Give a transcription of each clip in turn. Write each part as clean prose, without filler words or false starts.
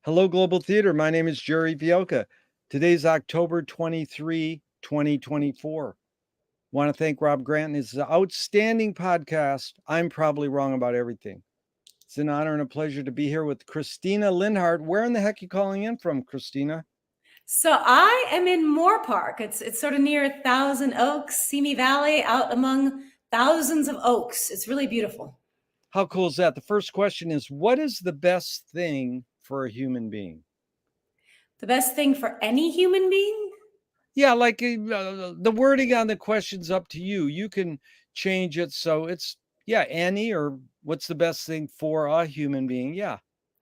Hello, Global Theater. My name is Jerry Vioca. Today's October 23, 2024. Want to thank Rob Grant and his outstanding podcast, I'm Probably Wrong About Everything. It's an honor and a pleasure to be here with Christina Linhardt. Where in the heck are you calling in from, Christina? So I am in Moore Park. It's sort of near Thousand Oaks, Simi Valley, out among thousands of oaks. It's really beautiful. How cool is that? The first question is, what is the best thing for a human being? The best thing for any human being? Yeah, like the wording on the question's up to you. You can change it so it's, yeah, any or what's the best thing for a human being? Yeah,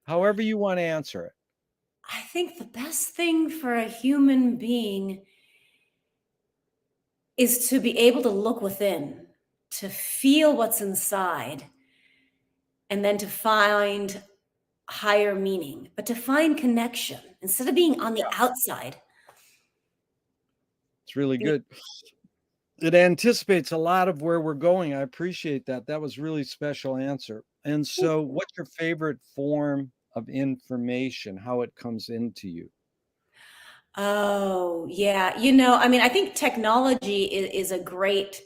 however you want to answer it. I think the best thing for a human being is to be able to look within, to feel what's inside, and then to find higher meaning, but to find connection instead of being on the outside. It's really good. It anticipates a lot of where we're going. I appreciate that. That was really special answer. And so, what's your favorite form of information? How it comes into you? Oh, yeah. I think technology is a great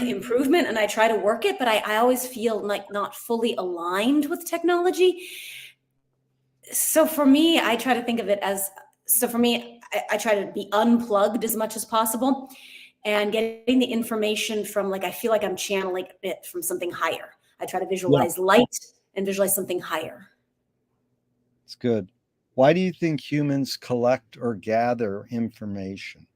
improvement and I try to work it, but I always feel like not fully aligned with technology. So for me, I try to think of it as I try to be unplugged as much as possible and getting the information from I feel like I'm channeling it from something higher. I try to Yeah, visualize light and visualize something higher. it's good. Why do you think humans collect or gather information?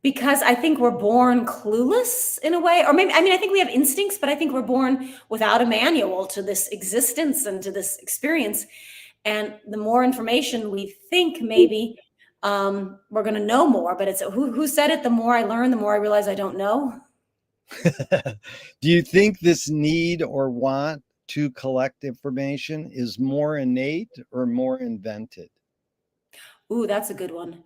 Because I think we're born clueless in a way, or maybe, I think we have instincts, but I think we're born without a manual to this existence and to this experience. And the more information we think, maybe we're going to know more. But it's who said it? The more I learn, the more I realize I don't know. Do you think this need or want to collect information is more innate or more invented? Ooh, that's a good one.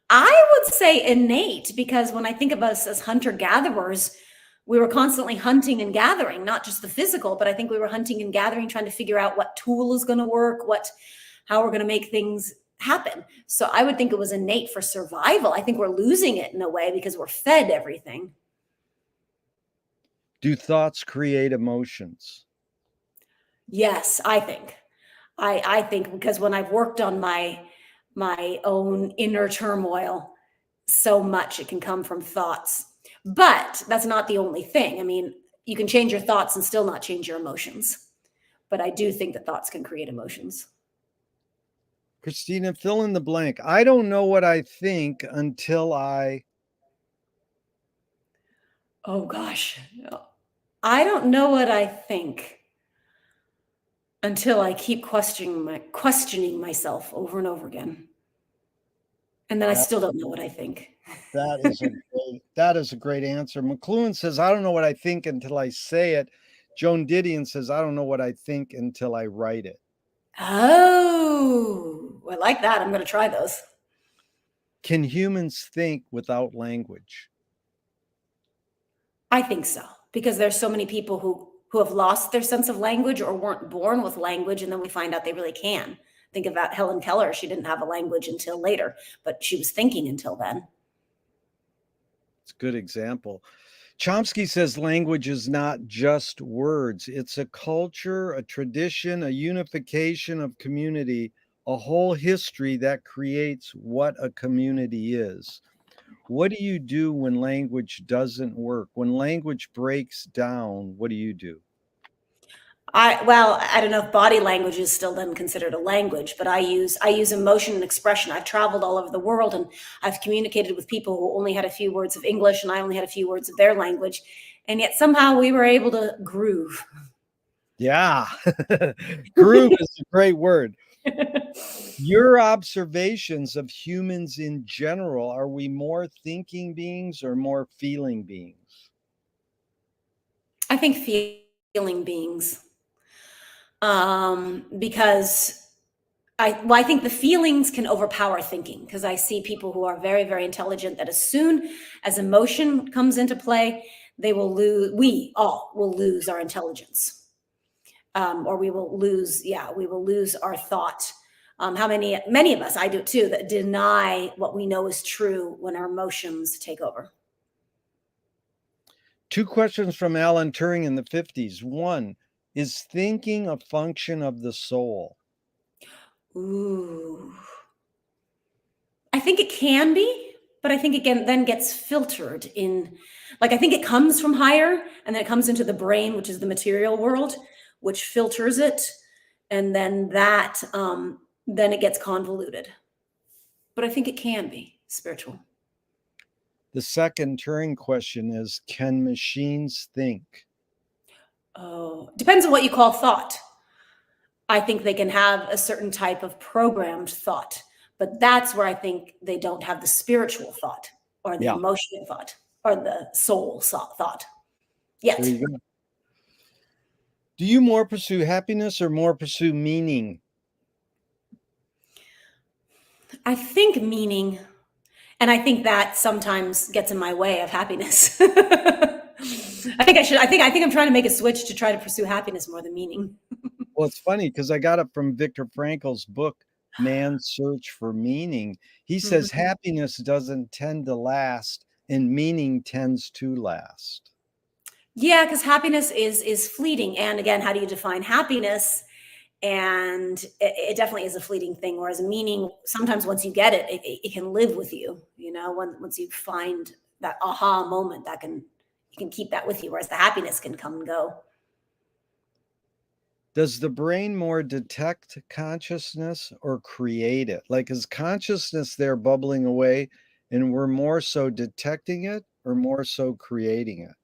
I would say innate, because when I think of us as hunter gatherers, we were constantly hunting and gathering, not just the physical, but I think we were hunting and gathering, trying to figure out what tool is going to work, how we're going to make things happen. So I would think it was innate for survival. I think we're losing it in a way because we're fed everything. Do thoughts create emotions? Yes, I think. I think because when I've worked on my own inner turmoil, so much it can come from thoughts. But that's not the only thing. I mean, you can change your thoughts and still not change your emotions. But I do think that thoughts can create emotions. Christina, fill in the blank. I don't know what I think until I. Oh gosh. I don't know what I think until I keep questioning myself over and over again. And then I That, still don't know what I think. that is a great answer. McLuhan says, I don't know what I think until I say it. Joan Didion says, I don't know what I think until I write it. Oh, I like that. I'm going to try those. Can humans think without language? I think so, because there's so many people who have lost their sense of language or weren't born with language, and then we find out they really can. Think about Helen Keller. She didn't have a language until later, but she was thinking until then. It's a good example. Chomsky says language is not just words, it's a culture, a tradition, a unification of community, a whole history that creates what a community is. What do you do when language doesn't work? When language breaks down, what do you do? I don't know if body language is still then considered a language, but I use emotion and expression. I've traveled all over the world and I've communicated with people who only had a few words of English and I only had a few words of their language, and yet somehow we were able to groove. Yeah, groove is a great word. Your observations of humans in general, are we more thinking beings or more feeling beings? I think feeling beings, because I think the feelings can overpower thinking, because I see people who are very, very intelligent that as soon as emotion comes into play, we all will lose our intelligence. or we will lose, our thought. How many of us, I do too, that deny what we know is true when our emotions take over. 2 questions from Alan Turing in the 50s. 1, is thinking a function of the soul? Ooh. I think it can be, but I think it then gets filtered in, like, I think it comes from higher and then it comes into the brain, which is the material world, which filters it. And then then it gets convoluted. But I think it can be spiritual. The second Turing question is, can machines think? Oh, depends on what you call thought. I think they can have a certain type of programmed thought, but that's where I think they don't have the spiritual thought or the Yeah, emotional thought or the soul thought there yet. you go. Do you more pursue happiness or more pursue meaning? I think meaning, and I think that sometimes gets in my way of happiness. I think I'm trying to make a switch to try to pursue happiness more than meaning. Well, it's funny because I got it from Viktor Frankl's book, Man's Search for Meaning. He says Mhm. happiness doesn't tend to last and meaning tends to last. Yeah, because happiness is fleeting. And again, how do you define happiness? And it definitely is a fleeting thing. Whereas meaning, sometimes once you get it, it can live with you. Once you find that aha moment, you can keep that with you. Whereas the happiness can come and go. Does the brain more detect consciousness or create it? Like, is consciousness there bubbling away and we're more so detecting it or more so creating it?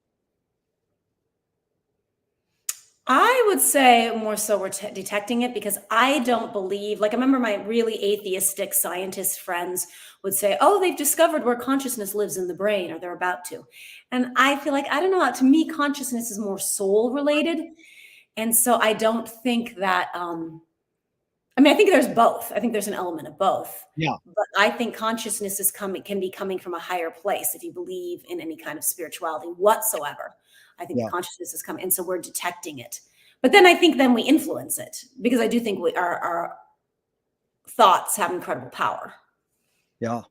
I would say more so we're detecting it, because I don't believe, like, I remember my really atheistic scientist friends would say, oh, they've discovered where consciousness lives in the brain, or they're about to. And I feel like, I don't know, to me, consciousness is more soul related. And so I don't think that, I think there's both. I think there's an element of both. Yeah, But I think consciousness can be coming from a higher place if you believe in any kind of spirituality whatsoever. I think the yeah, consciousness is coming, and so we're detecting it. But then I think then we influence it, because I do think our thoughts have incredible power. yeah.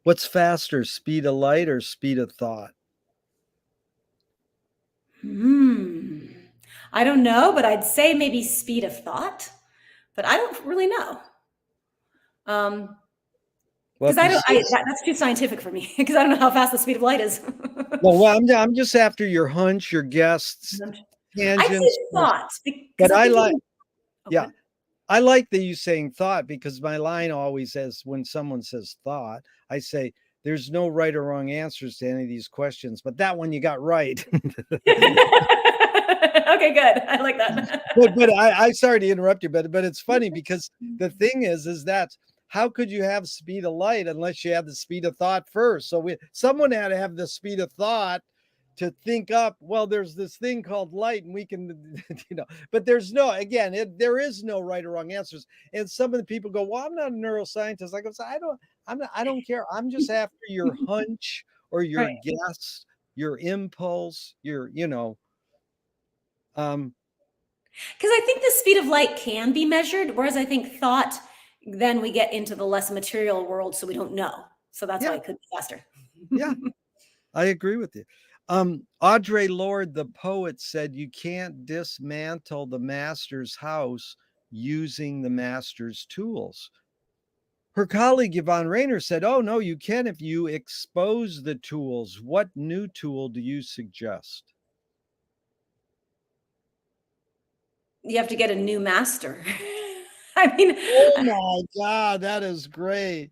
What's faster, speed of light or speed of thought? Hmm. I don't know, but I'd say maybe speed of thought, but I don't really know. Um, Well, because if you say, that's too scientific for me, because I don't know how fast the speed of light is. well, I'm just after your hunch, your guests, I'd say tangents, thought, because but I I think like, even, oh, yeah, good. I like that you saying thought because my line always says when someone says thought, I say there's no right or wrong answers to any of these questions, but that one you got right. Okay, good. I like that. But I sorry to interrupt you, but it's funny because the thing is that how could you have speed of light unless you had the speed of thought first? So someone had to have the speed of thought to think up, well, there's this thing called light and we can, but there is no right or wrong answers. And some of the people go, well, I'm not a neuroscientist. I go, I don't care. I'm just after your hunch or your Right. guess, your impulse, um, Because I think the speed of light can be measured, whereas I think thought, then we get into the less material world, so we don't know. So that's why yeah, it could be faster. yeah. I agree with you. Audre Lorde, the poet, said you can't dismantle the master's house using the master's tools. Her colleague Yvonne Rainer said, oh, no, you can if you expose the tools. What new tool do you suggest? You have to get a new master. I mean, Oh my God, that is great.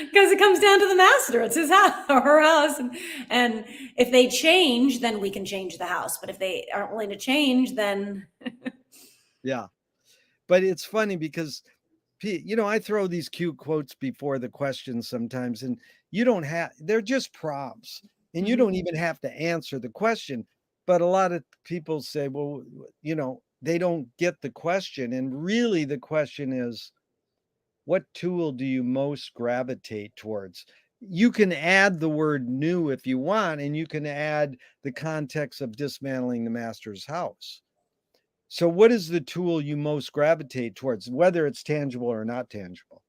because it comes down to the master. It's his house or her house. And if they change, then we can change the house. But if they aren't willing to change, then Yeah. But it's funny because I throw these cute quotes before the questions sometimes, and they're just prompts, and you mhm. don't even have to answer the question. But a lot of people say, well, they don't get the question. And really, the question is, what tool do you most gravitate towards? You can add the word new if you want, and you can add the context of dismantling the master's house. So what is the tool you most gravitate towards, whether it's tangible or not tangible?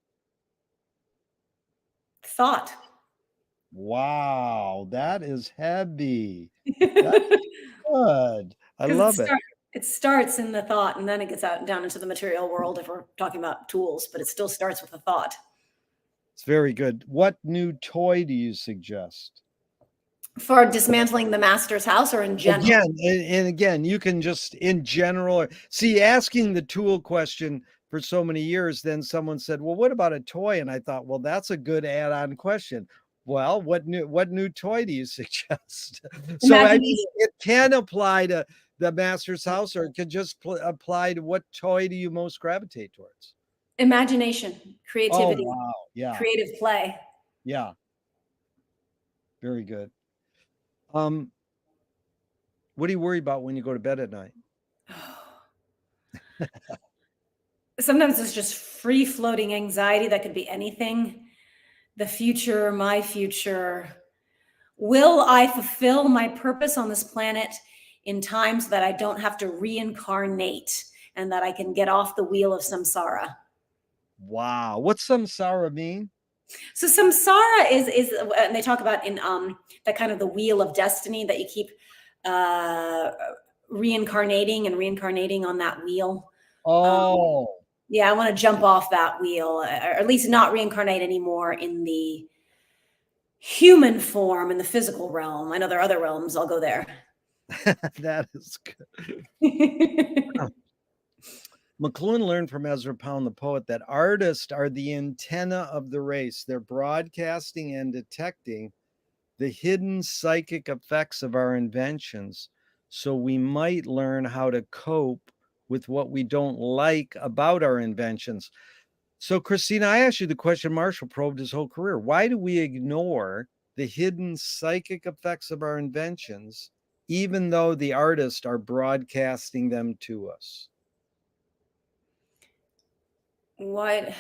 Thought. Wow, that is heavy. That's Because good. I love it. it starts in the thought and then it gets out and down into the material world if we're talking about tools, but it still starts with a thought. It's very good. What new toy do you suggest? For dismantling the master's house or in general? Again, and again, you can just in general see asking the tool question for so many years, then someone said, "Well, what about a toy?" And I thought, "Well, that's a good add-on question." Well, what new toy do you suggest? So I mean, Imagination. it can apply to the master's house, or it could just apply to what toy do you most gravitate towards? Imagination, Oh, creativity, wow. Yeah. creative play. Yeah. Very good. Um, what do you worry about when you go to bed at night? Sometimes it's just free floating anxiety that could be anything. The future, my future. Will I fulfill my purpose on this planet in time so that I don't have to reincarnate and that I can get off the wheel of samsara? Wow. What's samsara mean? So samsara is and they talk about in that kind of the wheel of destiny that you keep uh reincarnating and reincarnating on that wheel. Um, Oh, yeah, I want to jump off that wheel, or at least not reincarnate anymore in the human form in the physical realm. I know there are other realms. I'll go there. that is good. McLuhan learned from Ezra Pound, the poet, that artists are the antenna of the race. They're broadcasting and detecting the hidden psychic effects of our inventions, so we might learn how to cope with what we don't like about our inventions. So, Christina, I asked you the question Marshall probed his whole career. Why do we ignore the hidden psychic effects of our inventions, even though the artists are broadcasting them to us? What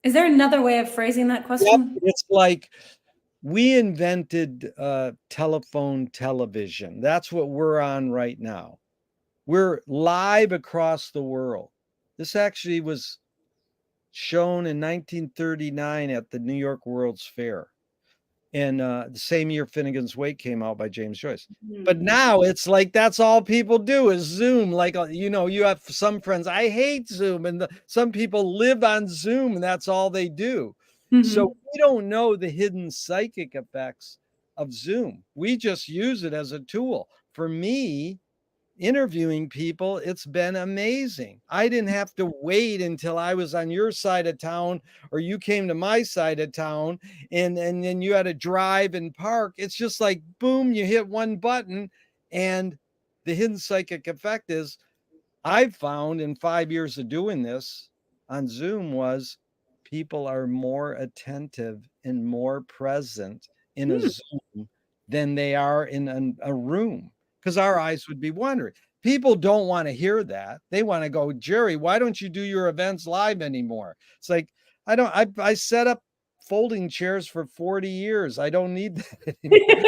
is there another way of phrasing that Yep. question? It's like we invented telephone television. That's what we're on right now. We're live across the world. This actually was shown in 1939 at the New York World's Fair. And the same year Finnegan's Wake came out by James Joyce. But Mhm. now it's like that's all people do is Zoom. Like, you have some friends, I hate Zoom. And some people live on Zoom and that's all they do. So Mhm. we don't know the hidden psychic effects of Zoom. We just use it as a tool. For me, interviewing people, it's been amazing. I didn't have to wait until I was on your side of town or you came to my side of town and then you had to drive and park. It's just like boom, you hit one button and the hidden psychic effect is I've found in 5 years of doing this on Zoom was people are more attentive and more present in a Hmm. Zoom than they are in a room because our eyes would be wandering. People don't want to hear that. They want to go, Jerry, why don't you do your events live anymore? It's like, I set up folding chairs for 40 years. I don't need that anymore.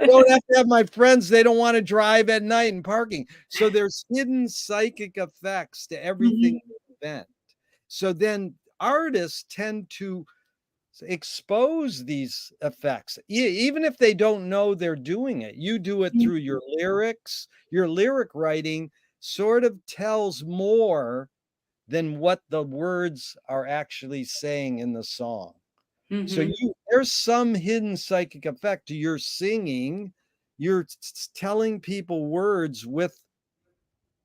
I don't have to have my friends. They don't want to drive at night and parking. So there's hidden psychic effects to everything Mhm. we invent. So then artists tend to expose these effects, even if they don't know they're doing it. You do it through your lyrics. Your lyric writing sort of tells more than what the words are actually saying in the song. So Mhm. there's some hidden psychic effect to your singing. You're telling people words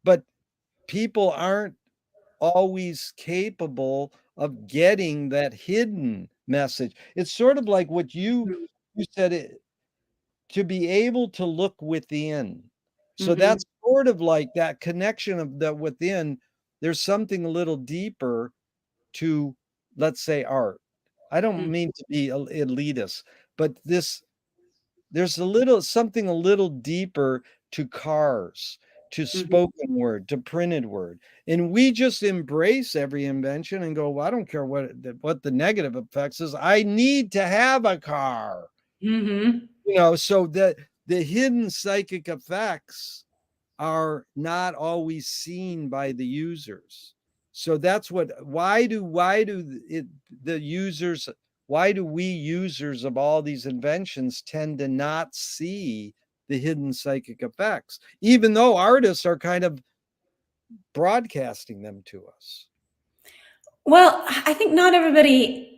but people aren't always capable of getting that hidden message. It's sort of like what you said to be able to look within. So Mhm. that's sort of like that connection of the within. There's something a little deeper to, let's say, art. I don't Mhm. mean to be elitist, but there's a little something a little deeper to cars, to Mhm. spoken word, to printed word. And we just embrace every invention and go, well, I don't care what the negative effects is. I need to have a car. Mhm. So the hidden psychic effects are not always seen by the users. So that's why do the users, why do we users of all these inventions tend to not see the hidden psychic effects, even though artists are kind of broadcasting them to us? Well, I think not everybody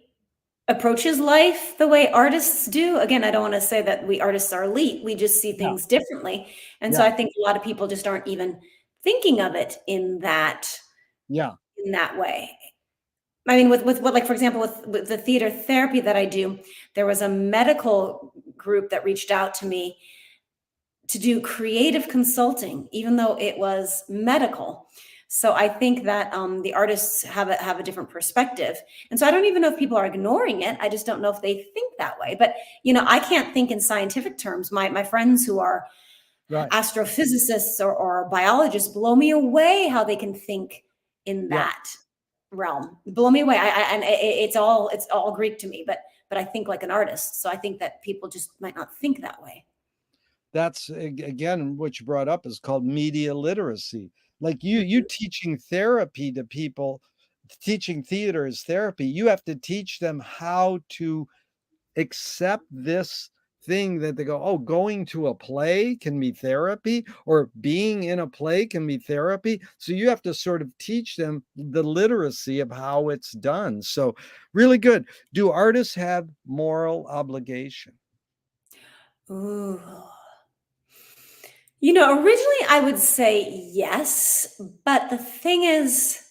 approaches life the way artists do. Again, I don't want to say that we artists are elite. We just see Yeah, things differently. And so yeah, I think a lot of people just aren't even thinking of it yeah, in that way. I mean, with what, like, for example, with the theater therapy that I do, there was a medical group that reached out to me to do creative consulting, even though it was medical. So I think that the artists have a different perspective, and so I don't even know if people are ignoring it. I just don't know if they think that way. But I can't think in scientific terms. My friends who are right, astrophysicists or biologists blow me away how they can think in yeah. that realm. Blow me away. And it's all Greek to me. But I think like an artist. So I think that people just might not think that way. That's again, what you brought up is called media literacy. Like you teaching therapy to people, teaching theater as therapy, you have to teach them how to accept this thing that they go, oh, going to a play can be therapy, or being in a play can be therapy. So you have to sort of teach them the literacy of how it's done. So really good. Do artists have moral obligation? Ooh. Originally I would say yes, but the thing is,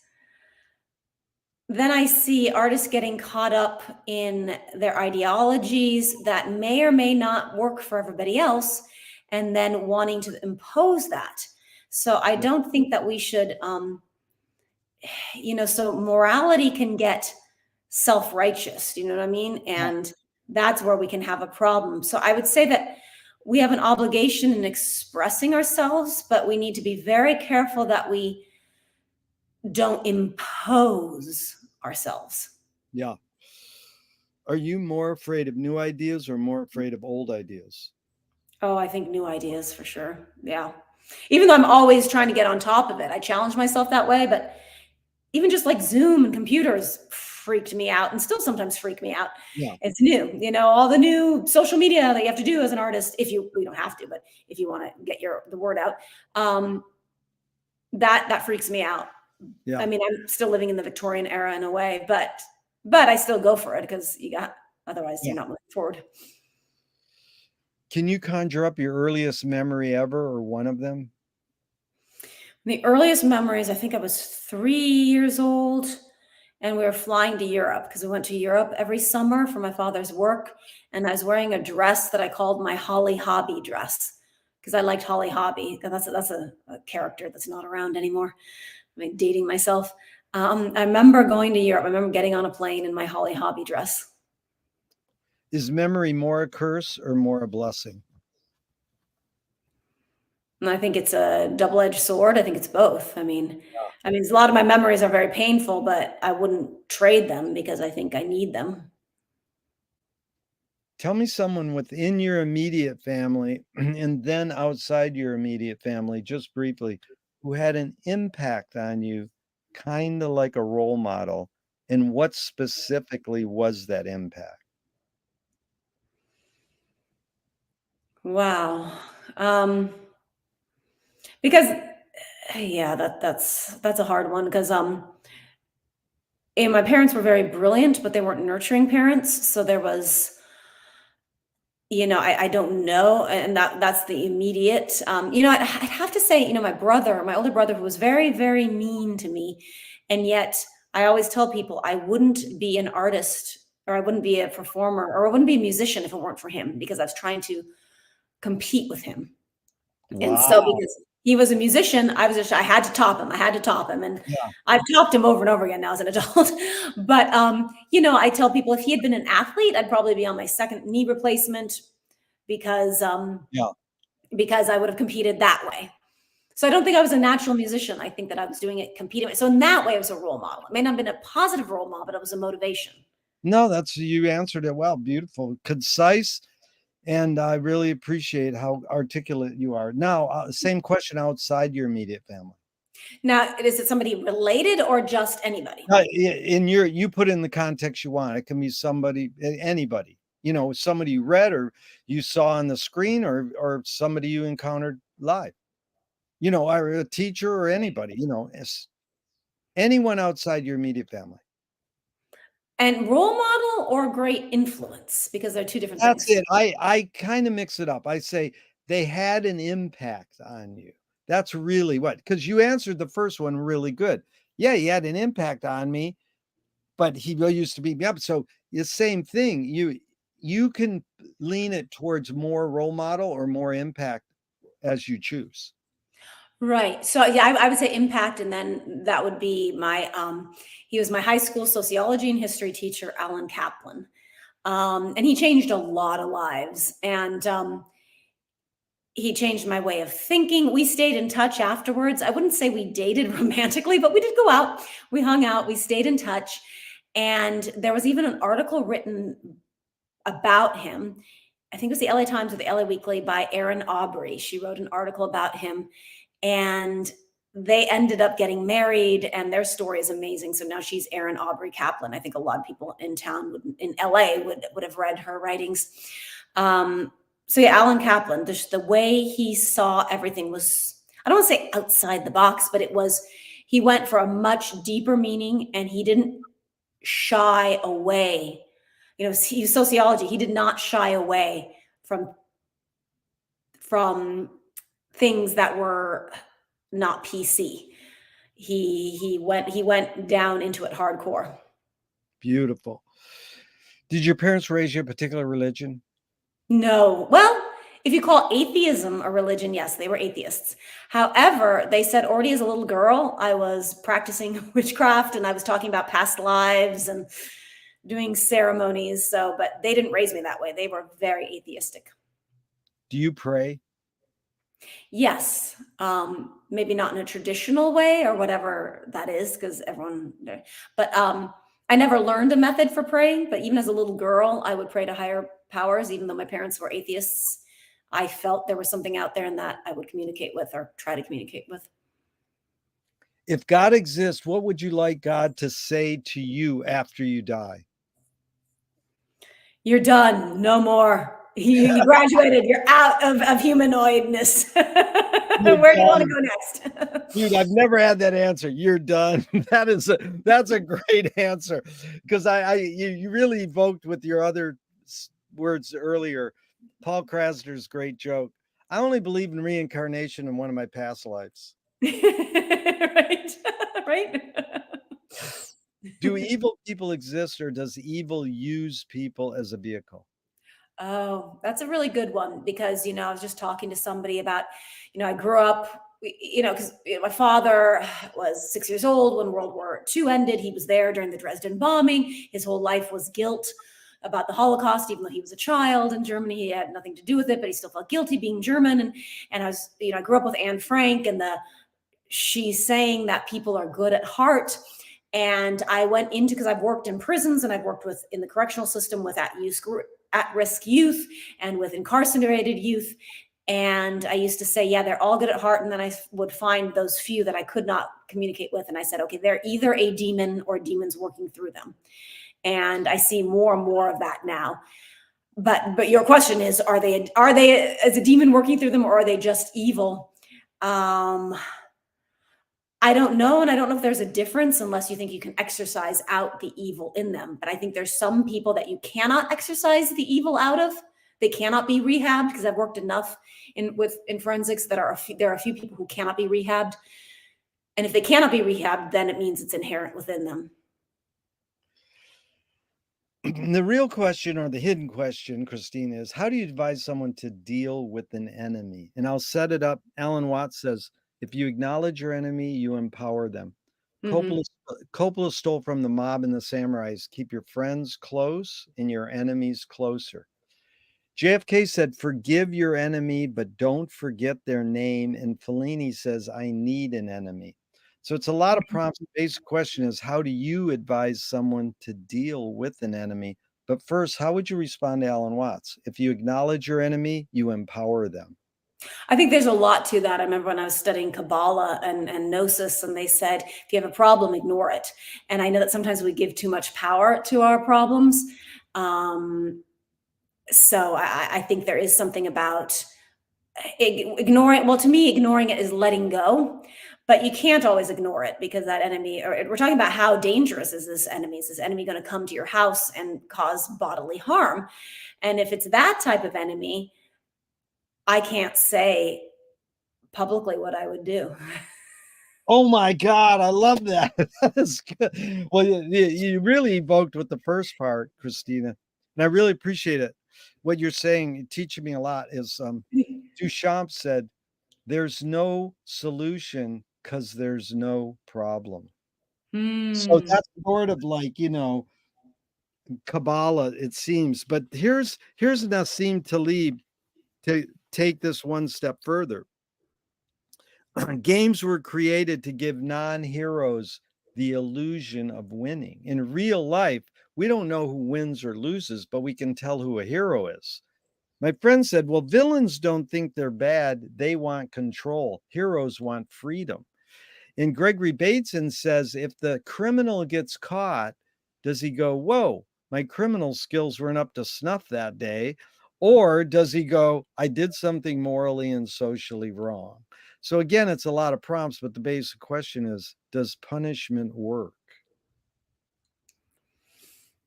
then I see artists getting caught up in their ideologies that may or may not work for everybody else, and then wanting to impose that. So I Yeah, don't think that we should, so morality can get self righteous, you know what I mean? yeah, And that's where we can have a problem. So I would say that we have an obligation in expressing ourselves, but we need to be very careful that we don't impose ourselves. yeah. Are you more afraid of new ideas or more afraid of old ideas? Oh, I think new ideas for sure. Yeah. Even though I'm always trying to get on top of it, I challenge myself that way. But even just like Zoom and computers freaked me out and still sometimes freak me out. Yeah, It's new, all the new social media that you have to do as an artist. We don't have to, but if you want to get the word out, um, that freaks me out. I yeah. mean, I'm still living in the Victorian era in a way, but I still go for it because otherwise Yeah. you're not moving forward. Can you conjure up your earliest memory ever or one of them? The earliest memories, I think I was 3 years old, and we were flying to Europe because we went to Europe every summer for my father's work. And I was wearing a dress that I called my Holly Hobby dress because I liked Holly Hobby. That's a character that's not around anymore. I'm dating myself. I remember going to Europe. I remember getting on a plane in my Holly Hobby dress. Is memory more a curse or more a blessing? And I think it's a double-edged sword. I think it's both. A lot of my memories are very painful, but I wouldn't trade them because I think I need them. Tell me someone within your immediate family and then outside your immediate family, just briefly, who had an impact on you, kind of like a role model. And what specifically was that impact? Wow. Um, because yeah, that's a hard one because and my parents were very brilliant, but they weren't nurturing parents. So there was, I don't know, and that's the immediate. I'd have to say, my older brother, who was very, very mean to me, and yet I always tell people I wouldn't be an artist, or I wouldn't be a performer, or I wouldn't be a musician if it weren't for him, because I was trying to compete with him. And so Wow. because he was a musician, I had to top him. I had to top him. And Yeah. I've topped him over and over again now as an adult. But I tell people if he had been an athlete, I'd probably be on my second knee replacement because Yeah. because I would have competed that way. So I don't think I was a natural musician. I think that I was doing it competing. So in that way, I was a role model. It may not have been a positive role model, but it was a motivation. No, you answered it well. Beautiful, concise, And I really appreciate how articulate you are. Now, same question outside your immediate family. Now, is it somebody related or just anybody? In your, you put in the context you want. It can be somebody, anybody, somebody you read or you saw on the screen, or somebody you encountered live, or a teacher or anybody, anyone outside your immediate family. And role model or great influence, because they're two different That's things. it. I kind of mix it up. I say they had an impact on you. That's really what, because you answered the first one really good. Yeah, he had an impact on me, but he really used to beat me up. So the same thing. You can lean it towards more role model or more impact as you choose. Right. So yeah, I would say impact, and then that would be my he was my high school sociology and history teacher, Alan Kaplan. And he changed a lot of lives. And he changed my way of thinking. We stayed in touch afterwards. I wouldn't say we dated romantically, but we did go out. We hung out, we stayed in touch. And there was even an article written about him. I think it was the LA Times or the LA Weekly by Erin Aubrey. She wrote an article about him, and they ended up getting married, and their story is amazing. So now she's Erin Aubrey Kaplan. I think a lot of people in town in LA would have read her writings. So yeah, Alan Kaplan, the way he saw everything was, I don't want to say outside the box, but he went for a much deeper meaning, and he didn't shy away. He's sociology. He did not shy away from things that were not PC. He went down into it hardcore. Beautiful. Did your parents raise you a particular religion? No. Well, if you call atheism a religion, yes, they were atheists. However, they said already as a little girl, I was practicing witchcraft and I was talking about past lives and doing ceremonies. But they didn't raise me that way. They were very atheistic. Do you pray? Yes. Maybe not in a traditional way or whatever that is, because but I never learned a method for praying, but even as a little girl, I would pray to higher powers, even though my parents were atheists. I felt there was something out there and that I would communicate with or try to communicate with. If God exists, what would you like God to say to you after you die? You're done. No more. You graduated. You're out of humanoidness. You're Where do you want to done. go next? Dude, I've never had that answer. You're done. That's a great answer, because you really evoked with your other words earlier, Paul Krasner's great joke. I only believe in reincarnation in one of my past lives. Right. Right. Do evil people exist, or does evil use people as a vehicle? Oh, that's a really good one, because I was just talking to somebody about, I grew up, because my father was 6 years old when World War II ended. He was there during the Dresden bombing. His whole life was guilt about the Holocaust, even though he was a child in Germany. He had nothing to do with it, but he still felt guilty being German. And I was, I grew up with Anne Frank, and she's saying that people are good at heart. And I went into, because I've worked in prisons and I've worked in the correctional system with at-risk youth and with incarcerated youth. And I used to say, yeah, they're all good at heart. And then I would find those few that I could not communicate with. And I said, okay, they're either a demon or demons working through them. And I see more and more of that now. But your question is, are they as a demon working through them, or are they just evil? I don't know. And I don't know if there's a difference unless you think you can exercise out the evil in them. But I think there's some people that you cannot exercise the evil out of. They cannot be rehabbed, because I've worked enough in forensics that there are a few people who cannot be rehabbed. And if they cannot be rehabbed, then it means it's inherent within them. The real question, or the hidden question, Christina, is how do you advise someone to deal with an enemy? And I'll set it up. Alan Watts says, if you acknowledge your enemy, you empower them. Mm-hmm. Coppola stole from the mob and the samurais. Keep your friends close and your enemies closer. JFK said, forgive your enemy, but don't forget their name. And Fellini says, I need an enemy. So it's a lot of prompts. The basic question is, how do you advise someone to deal with an enemy But first, how would you respond to Alan Watts? If you acknowledge your enemy, you empower them. I think there's a lot to that. I remember when I was studying Kabbalah and Gnosis, and they said, if you have a problem, ignore it. And I know that sometimes we give too much power to our problems. So I think there is something about ignoring. Well, to me, ignoring it is letting go. But you can't always ignore it, because that enemy, or we're talking about how dangerous is this enemy? Is this enemy going to come to your house and cause bodily harm? And if it's that type of enemy, I can't say publicly what I would do. Oh my God, I love that. That is good. Well, you really evoked with the first part, Christina, and I really appreciate it. What you're saying, teaching me a lot, is Duchamp said, "There's no solution because there's no problem." So Hmm. that's sort of like, Kabbalah, it seems. But here's Nassim Taleb to take this one step further. Games were created to give non-heroes the illusion of winning. In real life, we don't know who wins or loses, but we can tell who a hero is. My friend said, well, villains don't think they're bad. They want control. Heroes want freedom. And Gregory Bateson says, if the criminal gets caught, does he go, whoa, my criminal skills weren't up to snuff that day? Or does he go, I did something morally and socially wrong? So again, it's a lot of prompts, but the basic question is, does punishment work?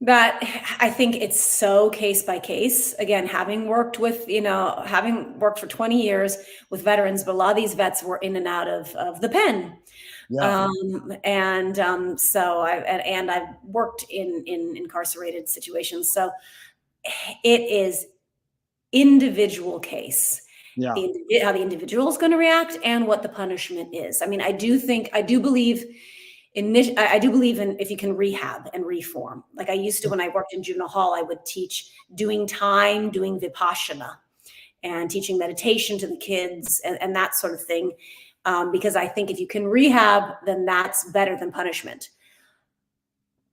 That, I think it's so case by case. Again, having worked for 20 years with veterans, but a lot of these vets were in and out of the pen. Yeah. So I've worked in incarcerated situations. So it is individual case. Yeah. How the individual is going to react and what the punishment is. I mean, I do believe in if you can rehab and reform. Like I used to, when I worked in juvenile hall, I would teach doing time, doing vipassana, and teaching meditation to the kids and that sort of thing. Because I think if you can rehab, then that's better than punishment.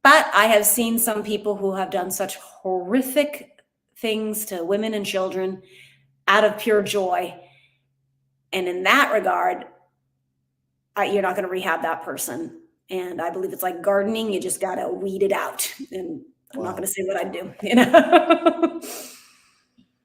But I have seen some people who have done such horrific things to women and children out of pure joy. And in that regard, you're not going to rehab that person. And I believe it's like gardening. You just got to weed it out. And I'm not going to say what I'd do.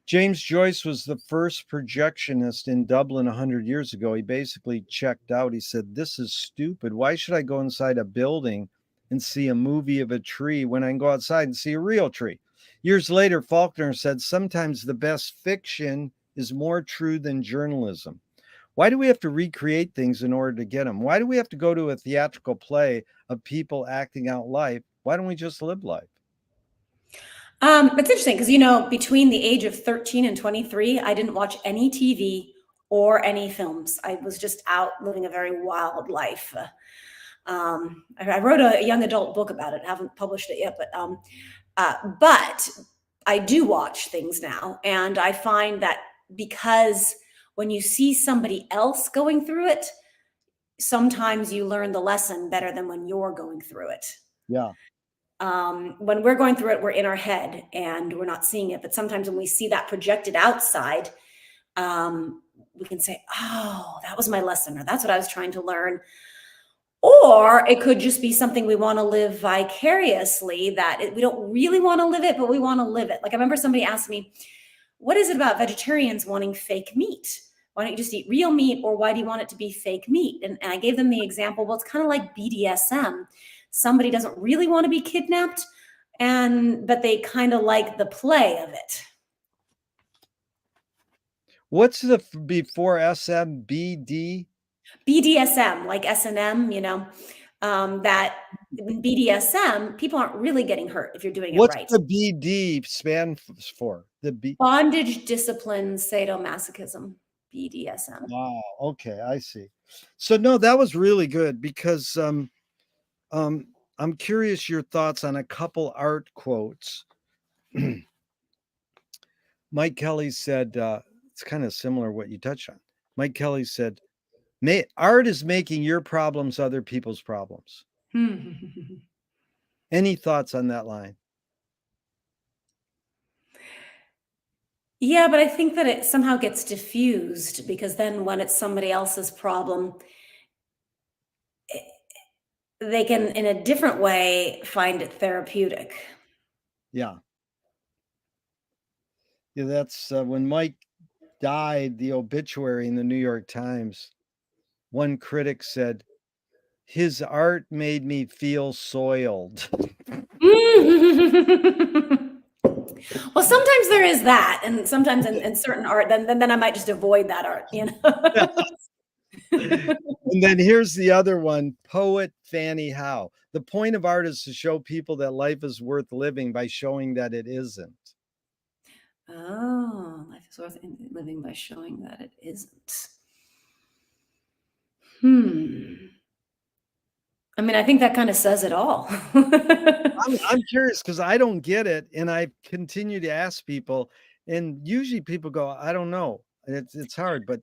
James Joyce was the first projectionist in Dublin 100 years ago. He basically checked out. He said, this is stupid. Why should I go inside a building and see a movie of a tree when I can go outside and see a real tree? Years later, Faulkner said, sometimes the best fiction is more true than journalism. Why do we have to recreate things in order to get them? Why do we have to go to a theatrical play of people acting out life? Why don't we just live life? It's interesting because, between the age of 13 and 23, I didn't watch any TV or any films. I was just out living a very wild life. I wrote a young adult book about it. I haven't published it yet, but I do watch things now. And I find that because when you see somebody else going through it, sometimes you learn the lesson better than when you're going through it. Yeah. When we're going through it, we're in our head and we're not seeing it. But sometimes when we see that projected outside, we can say, oh, that was my lesson, or that's what I was trying to learn. Or it could just be something we want to live vicariously, that we don't really want to live it, but we want to live it. Like I remember somebody asked me, what is it about vegetarians wanting fake meat? Why don't you just eat real meat? Or why do you want it to be fake meat? And I gave them the example, well, it's kind of like BDSM. Somebody doesn't really want to be kidnapped, but they kind of like the play of it. What's the before SMBD? BDSM, like S&M, that in BDSM, people aren't really getting hurt if you're doing it right. What's the BD stand for? Bondage, discipline, sadomasochism, BDSM. Wow. Okay, I see. So no, that was really good because I'm curious your thoughts on a couple art quotes. Mike Kelly said, it's kind of similar what you touched on. Mike Kelly said, art is making your problems other people's problems. Any thoughts on that line? Yeah, but I think that it somehow gets diffused because then when it's somebody else's problem, they can, in a different way, find it therapeutic. Yeah. Yeah, that's when Mike died, the obituary in the New York Times, one critic said, "His art made me feel soiled." Well, sometimes there is that, and sometimes in certain art, then I might just avoid that art, you Yeah. know? And then here's the other one, poet Fanny Howe. The point of art is to show people that life is worth living by showing that it isn't. Oh, life is worth living by showing that it isn't. Hmm. I mean, I think that kinda says it all. I'm curious because I don't get it, and I continue to ask people, and usually people go, "I don't know." It's hard, but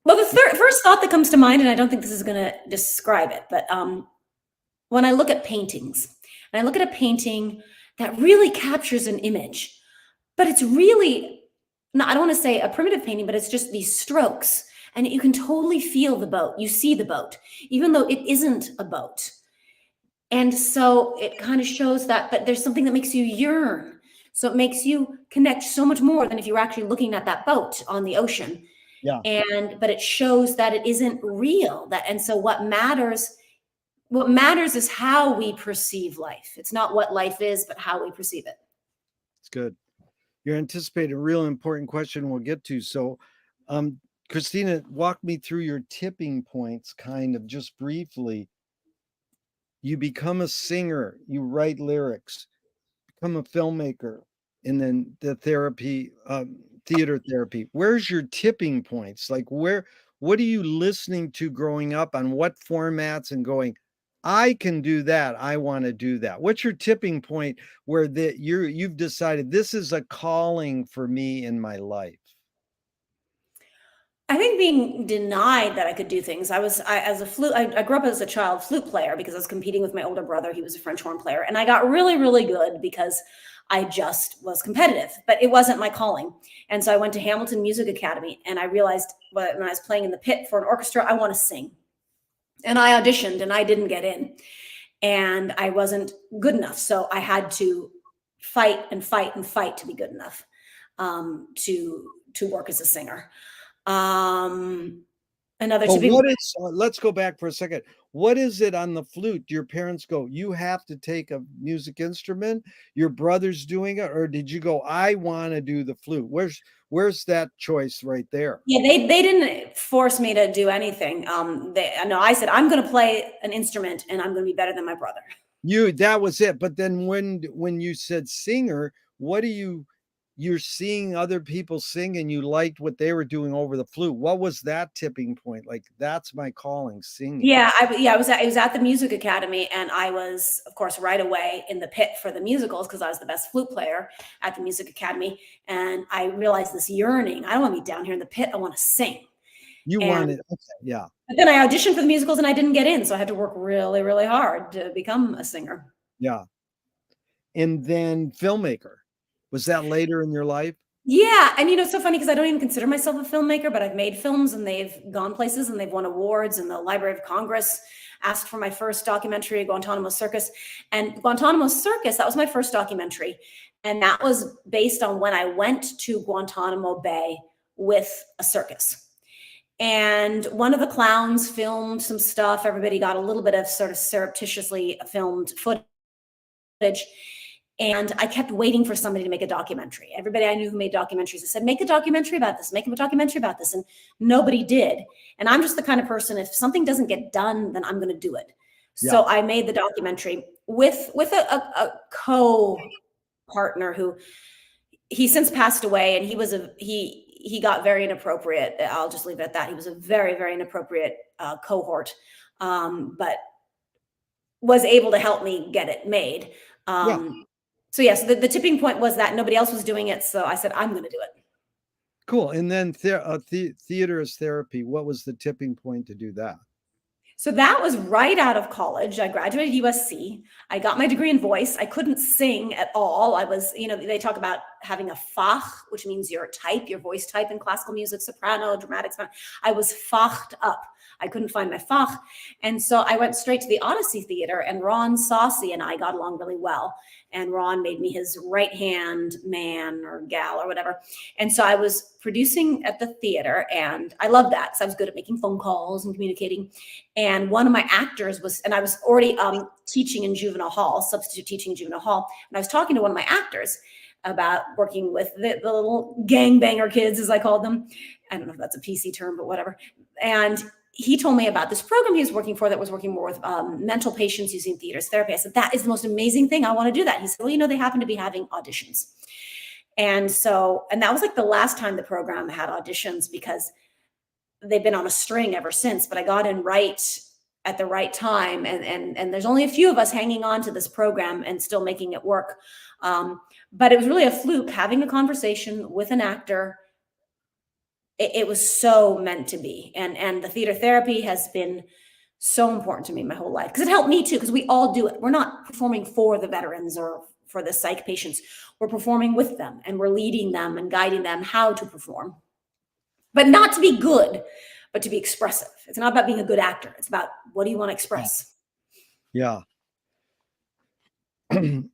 Well, the yeah, first thought that comes to mind, and I don't think this is gonna describe it, but, when I look at paintings, and I look at a painting that really captures an image, but it's really no, I don't wanna say a primitive painting, but it's just these strokes, and you can totally feel the boat. You see the boat, even though it isn't a boat. And so it kind of shows that, but there's something that makes you yearn. So it makes you connect so much more than if you were actually looking at that boat on the ocean. yeah, And but it shows that it isn't real. That and so what matters is how we perceive life. It's not what life is, but how we perceive it. it's good. You're anticipating a real important question we'll get to. So, um, Christina, walk me through your tipping points, kind of just briefly. You become a singer, you write lyrics, become a filmmaker, and then the therapy, theater therapy. Where's your tipping points? Like, what are you listening to growing up on what formats and going, I can do that. I want to do that. What's your tipping point where you've decided this is a calling for me in my life? I think being denied that I could do things. As a flute. I grew up as a child flute player because I was competing with my older brother. He was a French horn player, and I got really, really good because I just was competitive. But it wasn't my calling, and so I went to Hamilton Music Academy, and I realized when I was playing in the pit for an orchestra, I want to sing, and I auditioned, and I didn't get in, and I wasn't good enough. So I had to fight and fight and fight to be good enough to work as a singer. Um, Another But tipping what point. is, let's go back for a second. What is it on the flute? Do your parents go, you have to take a music instrument? Your brother's doing it? Or did you go, I want to do the flute? Where's that choice right there? Yeah, they didn't force me to do anything. No, I said I'm going to play an instrument and I'm going to be better than my brother. That was it. But then when you said singer, what do you're seeing other people sing and you liked what they were doing over the flute. What was that tipping point? Like, that's my calling, singing. I was at the music academy, and I was, of course, right away in the pit for the musicals because I was the best flute player at the music academy. And I realized this yearning. I don't want to be down here in the pit. I want to sing. You And wanted, okay, yeah, but then I auditioned for the musicals and I didn't get in, so I had to work really, really hard to become a singer. yeah. And then filmmaker. Was that later in your life? Yeah, and it's so funny because I don't even consider myself a filmmaker, but I've made films and they've gone places and they've won awards. And the Library of Congress asked for my first documentary, Guantanamo Circus. And Guantanamo Circus, that was my first documentary. And that was based on when I went to Guantanamo Bay with a circus. And one of the clowns filmed some stuff. Everybody got a little bit of sort of surreptitiously filmed footage. And I kept waiting for somebody to make a documentary. Everybody I knew who made documentaries, I said, make a documentary about this, make a documentary about this. And nobody did. And I'm just the kind of person, if something doesn't get done, then I'm going to do it. Yeah. So I made the documentary with a co-partner who he since passed away, and he got very inappropriate. I'll just leave it at that. He was a very, very inappropriate cohort, but was able to help me get it made. Yeah. So yes, the tipping point was that nobody else was doing it. So I said, I'm going to do it. Cool. And then theater is therapy. What was the tipping point to do that? So that was right out of college. I graduated USC. I got my degree in voice. I couldn't sing at all. I was, they talk about having a Fach, which means your type, your voice type in classical music, soprano, dramatic. I was Fached up. I couldn't find my Fach. And so I went straight to the Odyssey Theater, and Ron Saucy and I got along really well. And Ron made me his right-hand man or gal or whatever. And so I was producing at the theater, and I loved that because I was good at making phone calls and communicating. And one of my actors was, and I was already teaching in juvenile hall, substitute teaching in juvenile hall. And I was talking to one of my actors about working with the little gangbanger kids, as I called them. I don't know if that's a PC term, but whatever. And he told me about this program he was working for that was working more with mental patients using theater as therapy. I said, that is the most amazing thing. I want to do that. He said, well, they happen to be having auditions. And that was like the last time the program had auditions, because they've been on a string ever since, but I got in right at the right time. And there's only a few of us hanging on to this program and still making it work. But it was really a fluke having a conversation with an actor. It was so meant to be. And the theater therapy has been so important to me my whole life, because it helped me too, because we all do it. We're not performing for the veterans or for the psych patients. We're performing with them, and we're leading them and guiding them how to perform, but not to be good, but to be expressive. It's not about being a good actor. It's about, what do you want to express? Yeah. In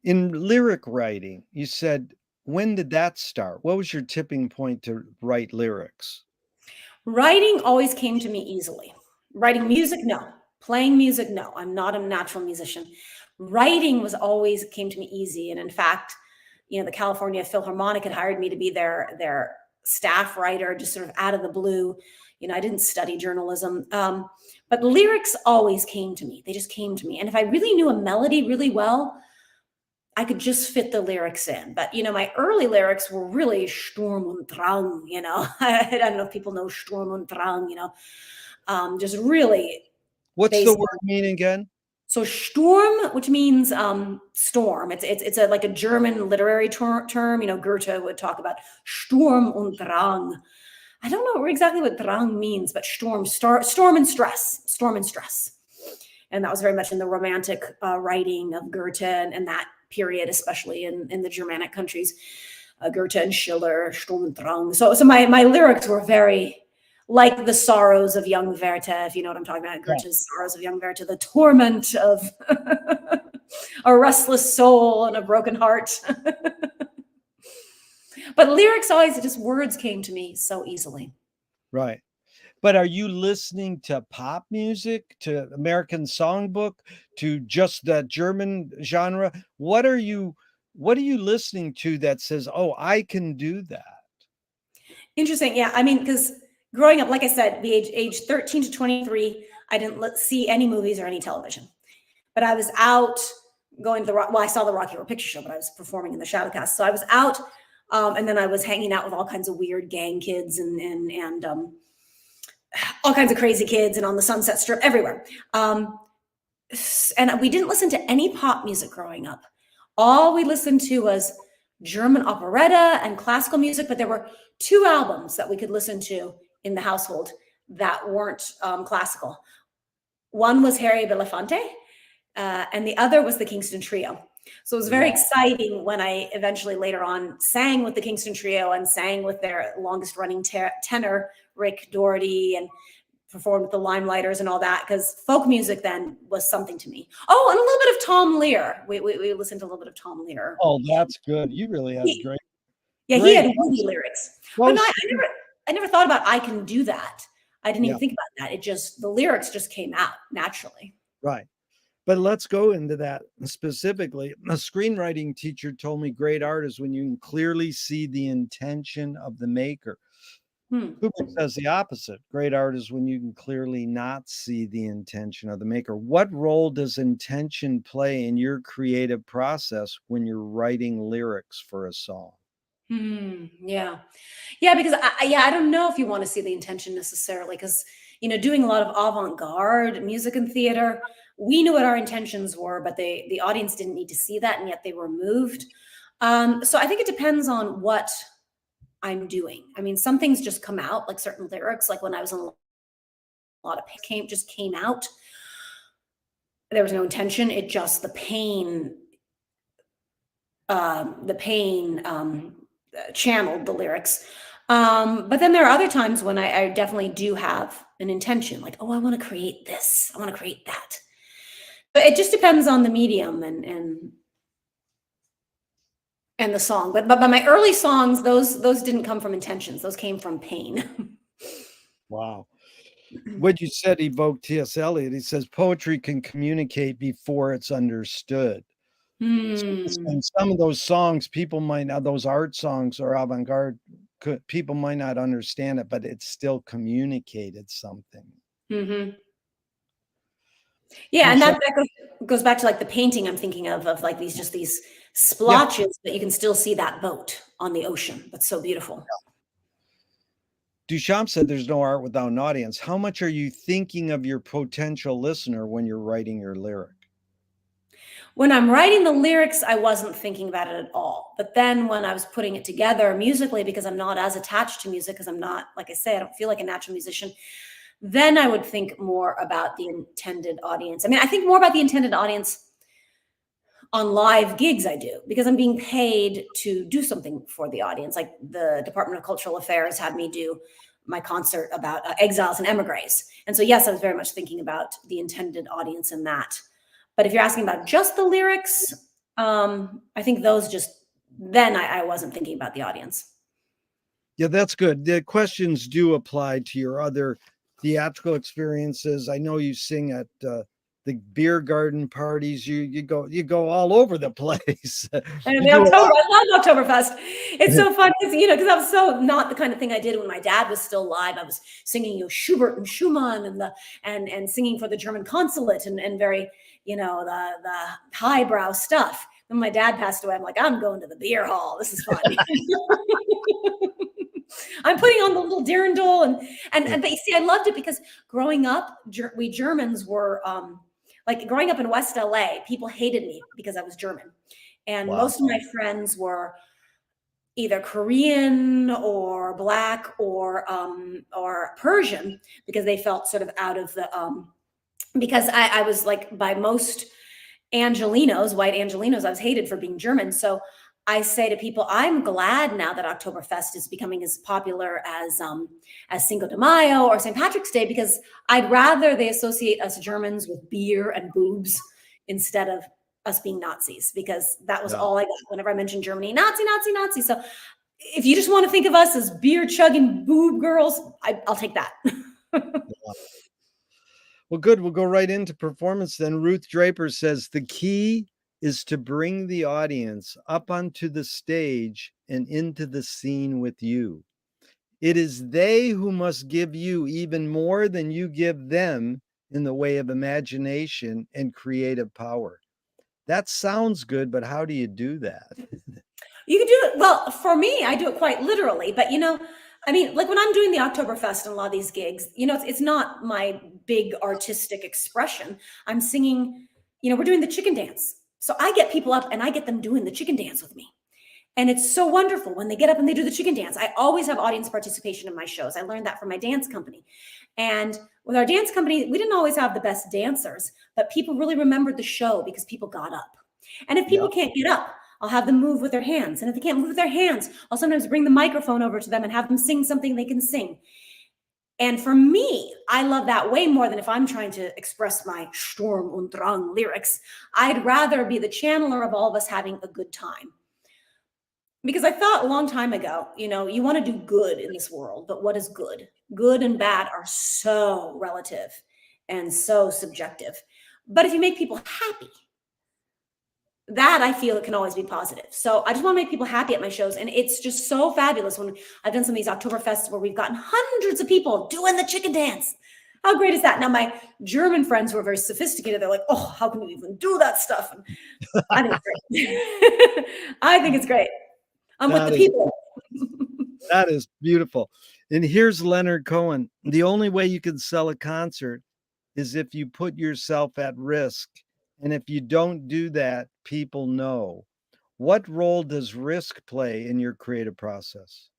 lyric writing, you said, when did that start? What was your tipping point to write lyrics? Writing always came to me easily. Writing music, no. Playing music, no. I'm not a natural musician. Writing always came to me easy. And in fact, the California Philharmonic had hired me to be their staff writer, just sort of out of the blue. I didn't study journalism, but lyrics always came to me. They just came to me. And if I really knew a melody really well, I could just fit the lyrics in. But, my early lyrics were really Sturm und Drang, I don't know if people know Sturm und Drang, just really. What's the word mean again? So Sturm, which means storm. It's like a German literary term. Goethe would talk about Sturm und Drang. I don't know exactly what Drang means, but storm and stress. And that was very much in the romantic writing of Goethe and that period, especially in the Germanic countries, Goethe and Schiller, Sturm und Drang. So my lyrics were very like the sorrows of young Werther, if you know what I'm talking about. Goethe's sorrows of young Werther, the torment of a restless soul and a broken heart. But lyrics always, just words came to me so easily. Right. But are you listening to pop music, to American Songbook, to just that German genre? What are you listening to that says, oh, I can do that? Interesting. Yeah. I mean, because growing up, like I said, the age 13 to 23, I didn't see any movies or any television. But I was out going to I saw the Rocky Horror Picture Show, but I was performing in the Shadowcast. So I was out, and then I was hanging out with all kinds of weird gang kids and all kinds of crazy kids, and on the Sunset Strip, everywhere. And we didn't listen to any pop music growing up. All we listened to was German operetta and classical music, but there were 2 albums that we could listen to in the household that weren't classical. One was Harry Belafonte, and the other was the Kingston Trio. So it was very exciting when I eventually later on sang with the Kingston Trio and sang with their longest running tenor, Rick Doherty, and performed with the Limelighters and all that, because folk music then was something to me. Oh, and a little bit of Tom Lear. We listened to a little bit of Tom Lear. Oh, that's good. You really have great. Yeah, he had witty lyrics. Well, but no, I never thought about I can do that. I didn't even think about that. The lyrics just came out naturally. Right. But let's go into that specifically. A screenwriting teacher told me great art is when you can clearly see the intention of the maker. Kubrick says the opposite. Great art is when you can clearly not see the intention of the maker. What role does intention play in your creative process when you're writing lyrics for a song? Yeah, because I don't know if you want to see the intention necessarily, because doing a lot of avant-garde music and theater, we knew what our intentions were, but the audience didn't need to see that, and yet they were moved. So I think it depends on what I'm doing. I mean, some things just come out, like certain lyrics, like when I was in a lot of pain just came out. There was no intention. It just the pain channeled the lyrics. But then there are other times when I definitely do have an intention, like, oh, I want to create this, I want to create that. But it just depends on the medium and the song. But by my early songs, those didn't come from intentions; those came from pain. Wow. What you said evoked T.S. Eliot. He says poetry can communicate before it's understood. So some of those songs, people might not, those art songs or avant-garde, people might not understand it, but it still communicated something. Yeah, and that goes back to like the painting I'm thinking of like these splotches, but you can still see that boat on the ocean. That's so beautiful. Duchamp said there's no art without an audience. How much are you thinking of your potential listener when you're writing your lyric? When I'm writing the lyrics, I wasn't thinking about it at all. But then when I was putting it together musically, because I'm not as attached to music, because I'm not, like I say, I don't feel like a natural musician, then I would think more about the intended audience. I mean, I think more about the intended audience on live gigs I do, because I'm being paid to do something for the audience. Like the Department of Cultural Affairs had me do my concert about exiles and emigres. And so, yes, I was very much thinking about the intended audience in that. But if you're asking about just the lyrics, I think those then I wasn't thinking about the audience. Yeah, that's good. The questions do apply to your other theatrical experiences. I know you sing at the beer garden parties. You go all over the place. And I love Oktoberfest. It's so fun because I was so not the kind of thing I did when my dad was still alive. I was singing Schubert and Schumann and singing for the German consulate and very the highbrow stuff. When my dad passed away, I'm like, I'm going to the beer hall. This is fun. I'm putting on the little dirndl but you see, I loved it because growing up, we Germans were like growing up in West LA, people hated me because I was German. And most of my friends were either Korean or Black or Persian, because they felt sort of out of the because I was like, by most Angelinos, white Angelinos, I was hated for being German. So I say to people, I'm glad now that Oktoberfest is becoming as popular as Cinco de Mayo or St. Patrick's Day, because I'd rather they associate us Germans with beer and boobs instead of us being Nazis, because that was all I got whenever I mentioned Germany. Nazi, Nazi, Nazi. So if you just want to think of us as beer chugging boob girls, I'll take that. Well, good. We'll go right into performance then. Ruth Draper says the key is to bring the audience up onto the stage and into the scene with you. It is they who must give you even more than you give them in the way of imagination and creative power. That sounds good, but how do you do that? You can do it. Well, for me, I do it quite literally, but I mean, like when I'm doing the Oktoberfest and a lot of these gigs, it's not my big artistic expression. I'm singing, we're doing the chicken dance. So I get people up and I get them doing the chicken dance with me. And it's so wonderful when they get up and they do the chicken dance. I always have audience participation in my shows. I learned that from my dance company. And with our dance company, we didn't always have the best dancers, but people really remembered the show because people got up. And if people can't get up, I'll have them move with their hands. And if they can't move with their hands, I'll sometimes bring the microphone over to them and have them sing something they can sing. And for me, I love that way more than if I'm trying to express my Sturm und Drang lyrics. I'd rather be the channeler of all of us having a good time. Because I thought a long time ago, you want to do good in this world, but what is good? Good and bad are so relative and so subjective. But if you make people happy, that I feel it can always be positive. So I just want to make people happy at my shows. And it's just so fabulous when I've done some of these Oktoberfests where we've gotten hundreds of people doing the chicken dance. How great is that? Now, my German friends who are very sophisticated, they're like, oh, how can you even do that stuff? And I think it's great. I think it's great. I'm with the people. That is beautiful. And here's Leonard Cohen. The only way you can sell a concert is if you put yourself at risk. And if you don't do that, people know. What role does risk play in your creative process?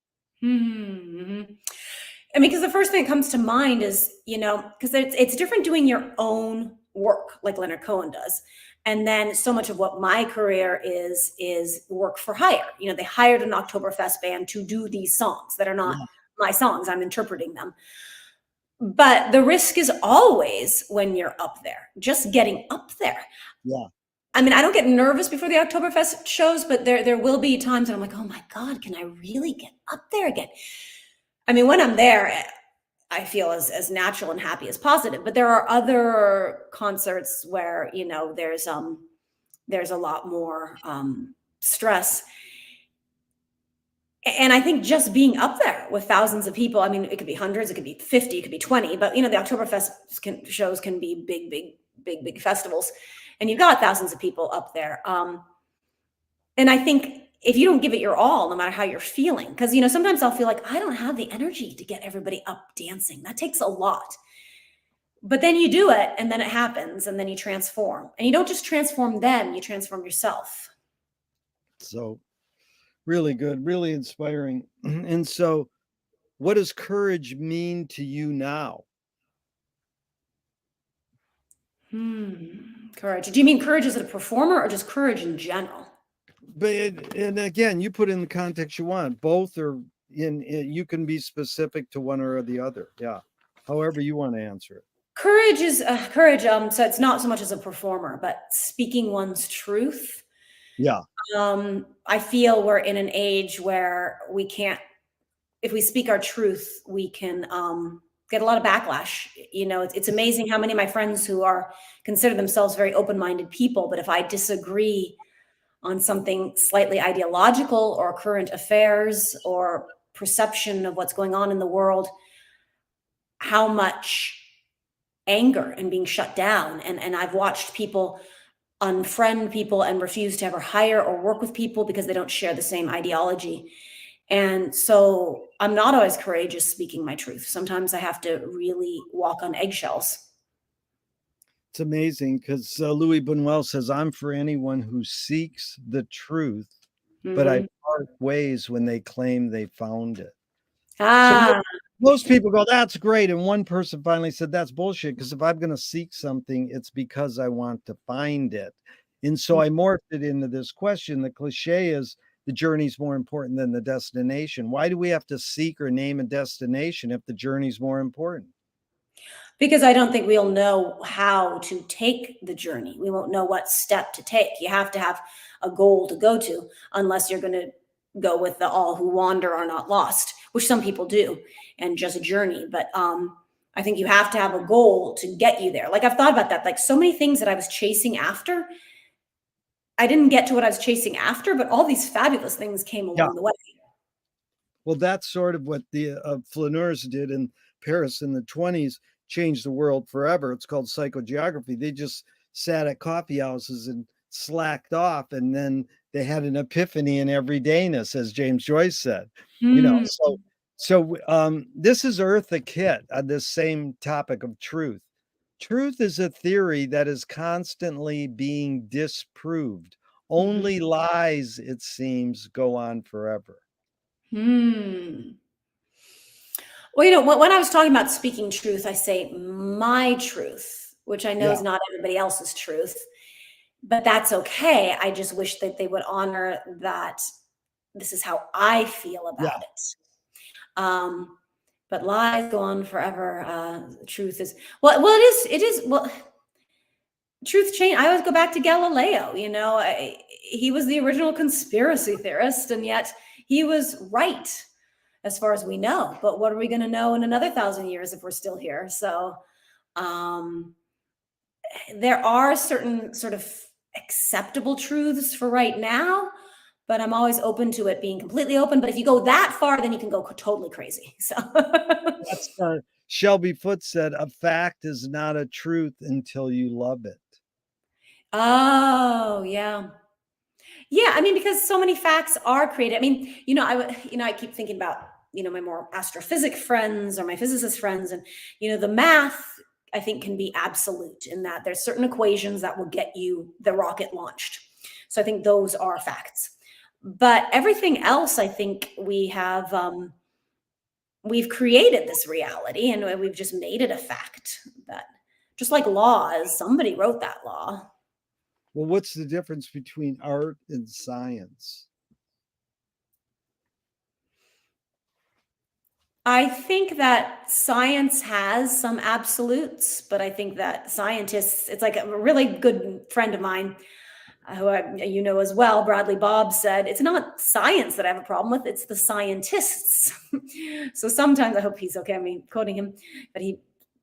I mean, because the first thing that comes to mind is, because it's different doing your own work like Leonard Cohen does. And then so much of what my career is work for hire. They hired an Oktoberfest band to do these songs that are not Yeah. my songs. I'm interpreting them. But the risk is always when you're up there, just getting up there. Yeah. I mean, I don't get nervous before the Oktoberfest shows, but there will be times that I'm like, oh my God, can I really get up there again? I mean, when I'm there, I feel as natural and happy as positive. But there are other concerts where, there's a lot more stress. And I think just being up there with thousands of people, I mean, it could be hundreds, it could be 50, it could be 20, but the Oktoberfest shows can be big festivals, and you've got thousands of people up there. And I think if you don't give it your all, no matter how you're feeling, because sometimes I'll feel like I don't have the energy to get everybody up dancing. That takes a lot. But then you do it, and then it happens, and then you transform. And you don't just transform them, you transform yourself. So really good, really inspiring. And so, what does courage mean to you now? Courage. Do you mean courage as a performer or just courage in general? But and again, you put in the context you want. Both are you can be specific to one or the other. Yeah. However you want to answer it. Courage is courage. So it's not so much as a performer, but speaking one's truth. Yeah. I feel we're in an age where we can't, if we speak our truth, we can get a lot of backlash. It's amazing how many of my friends who consider themselves very open-minded people, but if I disagree on something slightly ideological or current affairs or perception of what's going on in the world, how much anger and being shut down. And I've watched people unfriend people and refuse to ever hire or work with people because they don't share the same ideology. And so I'm not always courageous speaking my truth. Sometimes I have to really walk on eggshells. It's amazing because Louis Buñuel says, "I'm for anyone who seeks the truth, but I part ways when they claim they found it." So most people go, "That's great." And one person finally said, "That's bullshit. Because if I'm going to seek something, it's because I want to find it." And so I morphed it into this question. The cliche is the journey's more important than the destination. Why do we have to seek or name a destination if the journey's more important? Because I don't think we'll know how to take the journey. We won't know what step to take. You have to have a goal to go to, unless you're going to go with the all who wander are not lost, which some people do, and just journey. But I think you have to have a goal to get you there. Like I've thought about that. Like so many things that I was chasing after, I didn't get to what I was chasing after, but all these fabulous things came along the way. Well, that's sort of what the flaneurs did in Paris in the 20s, changed the world forever. It's called psychogeography. They just sat at coffee houses and slacked off, and then they had an epiphany in everydayness, as James Joyce said. So this is Eartha Kitt on this same topic of truth. Truth is a theory that is constantly being disproved. Only lies, it seems, go on forever. Well, when I was talking about speaking truth, I say my truth, which I know is not everybody else's truth, but that's okay. I just wish that they would honor that this is how I feel about it. But lies go on forever. Truth is, truth change. I always go back to Galileo. He was the original conspiracy theorist, and yet he was right as far as we know. But what are we going to know in another 1,000 years if we're still here? So there are certain sort of acceptable truths for right now, but I'm always open to it being completely open. But if you go that far, then you can go totally crazy. So that's Shelby Foote said, "A fact is not a truth until you love it." Oh, yeah. Yeah, I mean, because so many facts are created. I mean, I keep thinking about, my more astrophysic friends or my physicist friends, and, the math, I think, can be absolute in that there's certain equations that will get you the rocket launched. So I think those are facts. But everything else, I think we have we've created this reality and we've just made it a fact. That just like laws, somebody wrote that law. Well, what's the difference between art and science? I think that science has some absolutes, but I think that scientists, it's like a really good friend of mine, you know as well, Bradley Bob, said, it's not science that I have a problem with, it's the scientists. So sometimes, I hope he's okay, I mean, quoting him, but he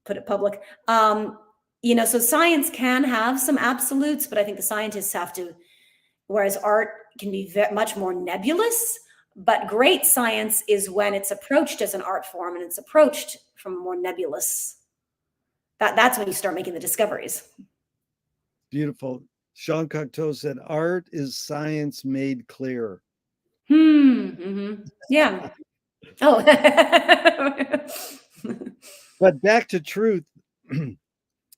put it public. So science can have some absolutes, but I think the scientists have to, whereas art can be much more nebulous. But great science is when it's approached as an art form and it's approached from a more nebulous. That's when you start making the discoveries. Beautiful. Sean Cocteau said, art is science made clear. Mm-hmm. Yeah. Oh. But back to truth.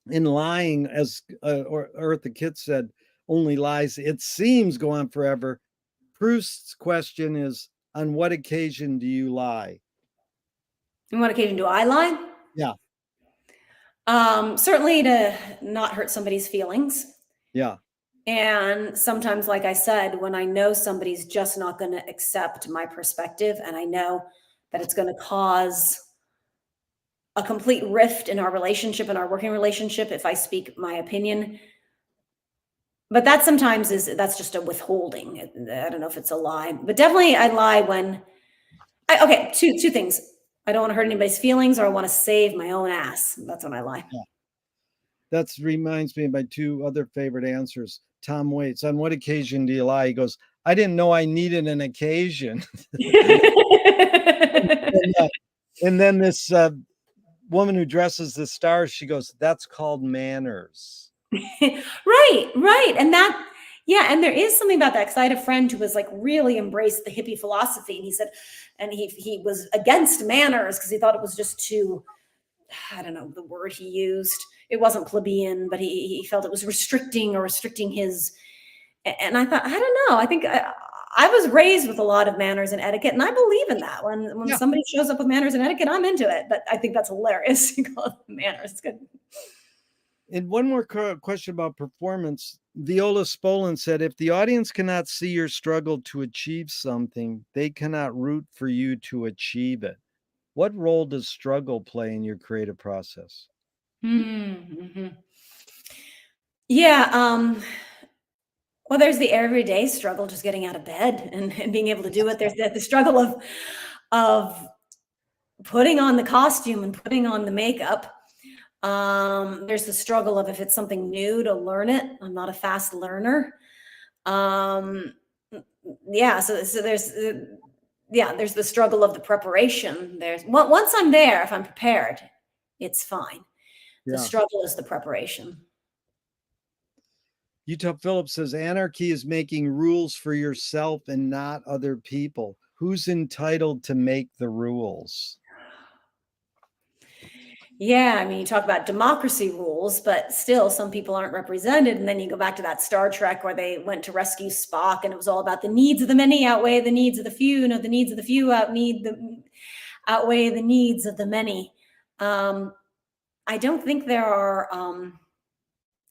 In lying, as Eartha Kitt said, only lies, it seems, go on forever. Proust's question is, on what occasion do you lie? On what occasion do I lie? Yeah. Certainly to not hurt somebody's feelings. Yeah. And sometimes, like I said, when I know somebody's just not going to accept my perspective and I know that it's going to cause a complete rift in our relationship, in our working relationship, if I speak my opinion. But that sometimes that's just a withholding. I don't know if it's a lie, but definitely I lie when okay, two things. I don't want to hurt anybody's feelings or I want to save my own ass. That's when I lie. Yeah. That reminds me of my two other favorite answers. Tom Waits, on what occasion do you lie? He goes, I didn't know I needed an occasion. and then this woman who dresses the stars, she goes, that's called manners. Right. And that, yeah, and there is something about that, because I had a friend who was like really embraced the hippie philosophy, and he said, and he was against manners because he thought it was just too, I don't know the word he used. It wasn't plebeian, but he felt it was restricting his. And I thought, I don't know. I think I was raised with a lot of manners and etiquette, and I believe in that. When somebody shows up with manners and etiquette, I'm into it. But I think that's hilarious. You call it manners. It's good. And one more question about performance. Viola Spolin said, if the audience cannot see your struggle to achieve something, they cannot root for you to achieve it. What role does struggle play in your creative process? Mm-hmm. Yeah. Well, there's the everyday struggle, just getting out of bed and being able to do it. There's the struggle of putting on the costume and putting on the makeup. There's the struggle of, if it's something new, to learn it. I'm not a fast learner. Yeah. So there's the struggle of the preparation. There's once I'm there, if I'm prepared, it's fine. The struggle is the preparation. Utah Phillips says, anarchy is making rules for yourself and not other people. Who's entitled to make the rules? Yeah, I mean, you talk about democracy rules, but still some people aren't represented. And then you go back to that Star Trek where they went to rescue Spock, and it was all about the needs of the many outweigh the needs of the few. No, the needs of the few outweigh the needs of the many. I don't think there are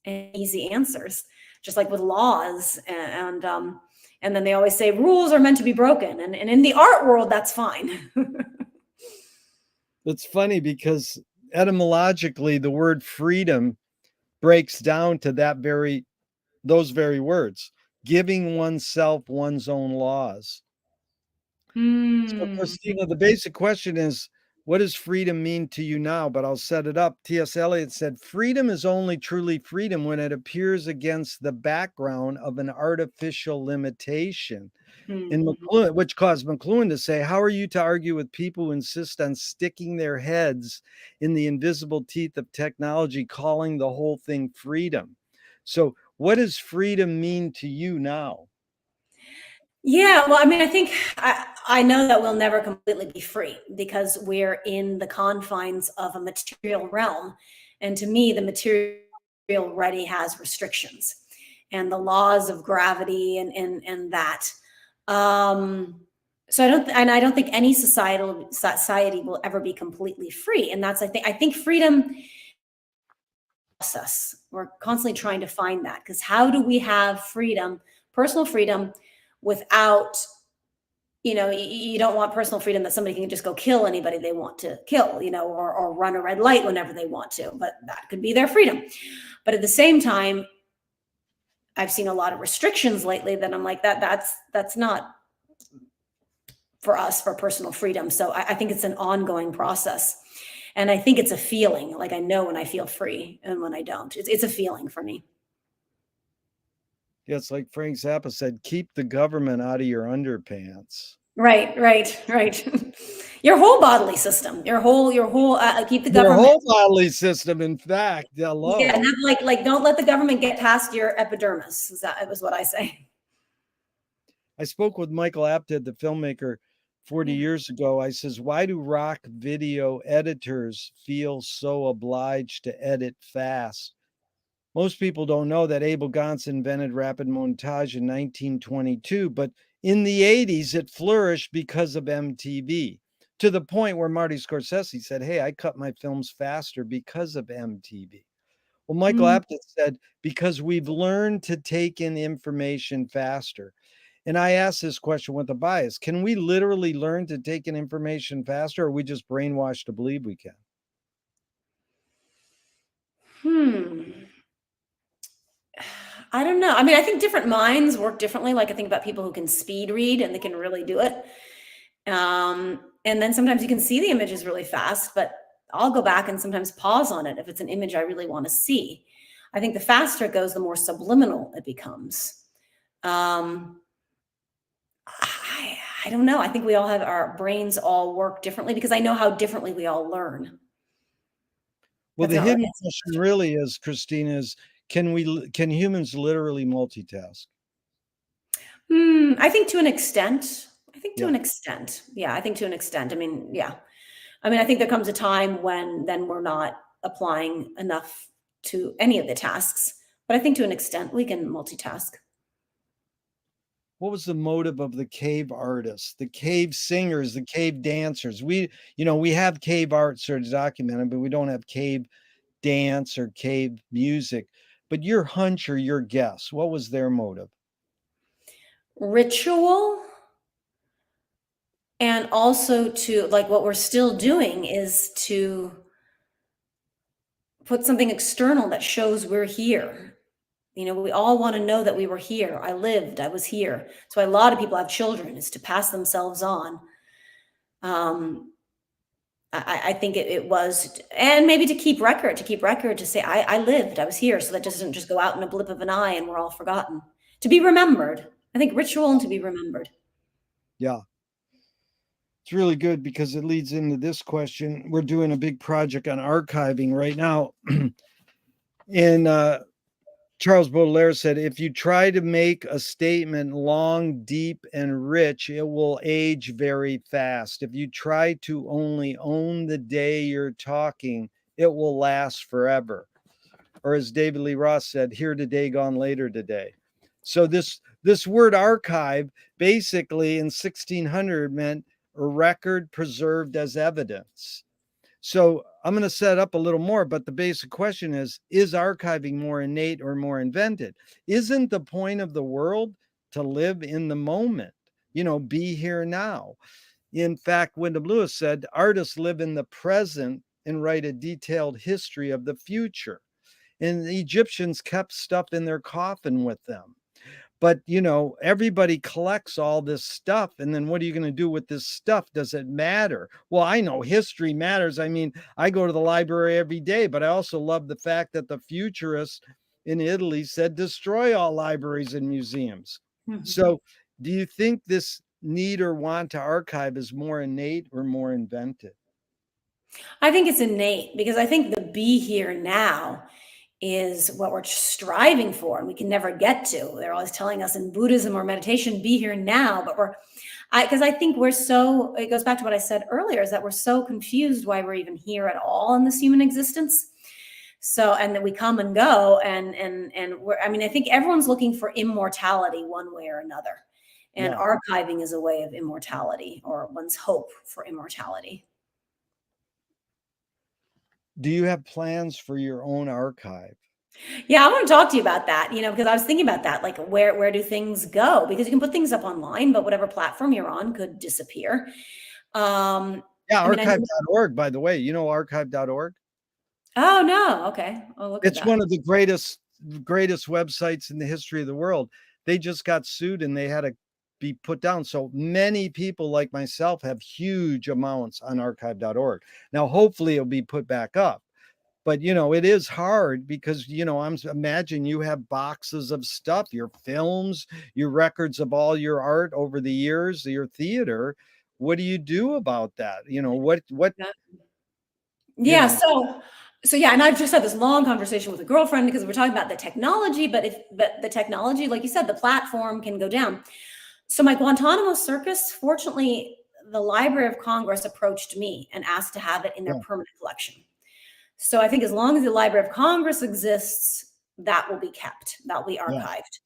easy answers, just like with laws. And then they always say rules are meant to be broken. And in the art world, that's fine. It's funny because etymologically, the word freedom breaks down to those very words, giving oneself one's own laws. So, Christina, the basic question is, what does freedom mean to you now? But I'll set it up. T.S. Eliot said, freedom is only truly freedom when it appears against the background of an artificial limitation. And McLuhan, which caused McLuhan to say, how are you to argue with people who insist on sticking their heads in the invisible teeth of technology, calling the whole thing freedom? So what does freedom mean to you now? Yeah, well, I mean, I think I know that we'll never completely be free because we're in the confines of a material realm. And to me, the material already has restrictions and the laws of gravity and that. So I don't think any society will ever be completely free. And that's, I think freedom process. We're constantly trying to find that, because how do we have freedom, personal freedom, without, you don't want personal freedom that somebody can just go kill anybody they want to kill, or run a red light whenever they want to, but that could be their freedom. But at the same time, I've seen a lot of restrictions lately that I'm like, that's not for us, for personal freedom. So I think it's an ongoing process. And I think it's a feeling. Like, I know when I feel free and when I don't. It's a feeling for me. Yeah, it's like Frank Zappa said, keep the government out of your underpants. Right. Your whole bodily system, your whole keep the Your government. whole bodily system, in fact. Hello. Yeah, like don't let the government get past your epidermis. That was what I say. I spoke with Michael Apted, the filmmaker, 40 years ago. I says, why do rock video editors feel so obliged to edit fast? Most people don't know that Abel Gance invented rapid montage in 1922, but in the 80s, it flourished because of MTV, to the point where Marty Scorsese said, hey, I cut my films faster because of MTV. Well, Michael Apted said, because we've learned to take in information faster. And I asked this question with a bias. Can we literally learn to take in information faster, or are we just brainwashed to believe we can? I don't know. I mean, I think different minds work differently. Like, I think about people who can speed read and they can really do it. And then sometimes you can see the images really fast, but I'll go back and sometimes pause on it if it's an image I really want to see. I think the faster it goes, the more subliminal it becomes. I don't know. I think we all have, our brains all work differently, because I know how differently we all learn. Well, That's the not hidden right. question really is, Christina, is can humans literally multitask? I think to an extent. Yeah. Yeah, I think to an extent. I mean, yeah. I mean, I think there comes a time when then we're not applying enough to any of the tasks. But I think to an extent we can multitask. What was the motive of the cave artists, the cave singers, the cave dancers? We have cave art sort of documented, but we don't have cave dance or cave music. But your hunch or your guess, what was their motive? Ritual. And also, to, like, what we're still doing is to put something external that shows we're here. We all want to know that we were here. I lived, I was here. So a lot of people have children, is to pass themselves on. I think it was, and maybe to keep record, to say, I lived, I was here. So that doesn't just go out in a blip of an eye and we're all forgotten. To be remembered. I think ritual and to be remembered. Yeah. It's really good because it leads into this question. We're doing a big project on archiving right now. And Charles Baudelaire said, if you try to make a statement long, deep, and rich, it will age very fast. If you try to only own the day you're talking, it will last forever. Or as David Lee Roth said, here today, gone later today. So this word archive basically in 1600 meant a record preserved as evidence. So I'm going to set up a little more, but the basic question is archiving more innate or more invented? Isn't the point of the world to live in the moment, be here now? In fact, Wyndham Lewis said, artists live in the present and write a detailed history of the future. And the Egyptians kept stuff in their coffin with them. But, everybody collects all this stuff. And then what are you going to do with this stuff? Does it matter? Well, I know history matters. I mean, I go to the library every day, but I also love the fact that the futurists in Italy said, destroy all libraries and museums. So do you think this need or want to archive is more innate or more invented? I think it's innate, because I think the be here now is what we're striving for and we can never get to. They're always telling us in Buddhism or meditation, be here now, but because I think it goes back to what I said earlier, is that we're so confused why we're even here at all in this human existence. So, and that we come and go, and I think everyone's looking for immortality one way or another. And Yeah. archiving is a way of immortality, or one's hope for immortality. Do you have plans for your own archive? Yeah, I want to talk to you about that, because I was thinking about that, like where do things go? Because you can put things up online, but whatever platform you're on could disappear. Um, Yeah, I mean, I know. archive.org, by the way. You know archive.org? Oh no, okay, I'll look at It's that. one of the greatest websites in the history of the world. They just got sued and they had to be put down. So many people like myself have huge amounts on archive.org. Now, hopefully it'll be put back up. But it is hard because imagine you have boxes of stuff, your films, your records of all your art over the years, your theater. What do you do about that? What Yeah. you Yeah, know, so yeah, and I've just had this long conversation with a girlfriend because we're talking about the technology, but the technology, like you said, the platform can go down. So my Guantanamo Circus, fortunately, the Library of Congress approached me and asked to have it in their yeah, permanent collection. So I think as long as the Library of Congress exists, that will be kept, that will be yeah, archived.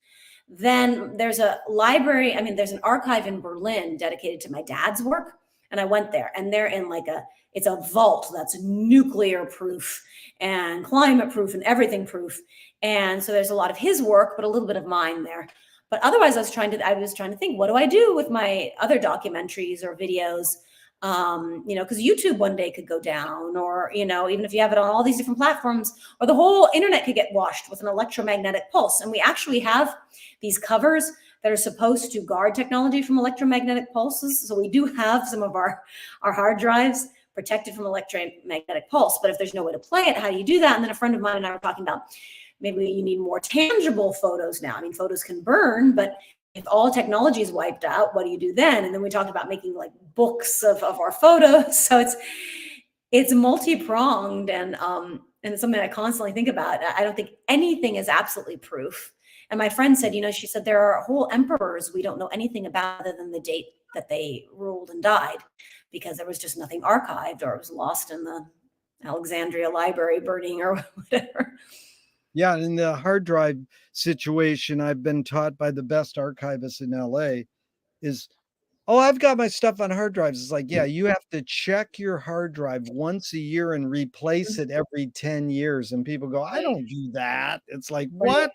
Then there's a library, I mean, there's an archive in Berlin dedicated to my dad's work. And I went there, and they're in it's a vault that's nuclear proof and climate proof and everything proof. And so there's a lot of his work, but a little bit of mine there. But otherwise, I was trying to think, what do I do with my other documentaries or videos? Because YouTube one day could go down, or, even if you have it on all these different platforms, or the whole internet could get washed with an electromagnetic pulse. And we actually have these covers that are supposed to guard technology from electromagnetic pulses. So we do have some of our hard drives protected from electromagnetic pulse. But if there's no way to play it, how do you do that? And then a friend of mine and I were talking about, maybe you need more tangible photos now. I mean, photos can burn, but if all technology is wiped out, what do you do then? And then we talked about making like books of our photos. So it's multi-pronged, and it's something I constantly think about. I don't think anything is absolutely proof. And my friend said, she said there are whole emperors we don't know anything about other than the date that they ruled and died, because there was just nothing archived, or it was lost in the Alexandria library burning or whatever. yeah. In the hard drive situation, I've been taught by the best archivists in LA is, oh, I've got my stuff on hard drives. It's like, yeah, you have to check your hard drive once a year and replace it every 10 years. And people go, I Right. don't do that. It's like, Right. what?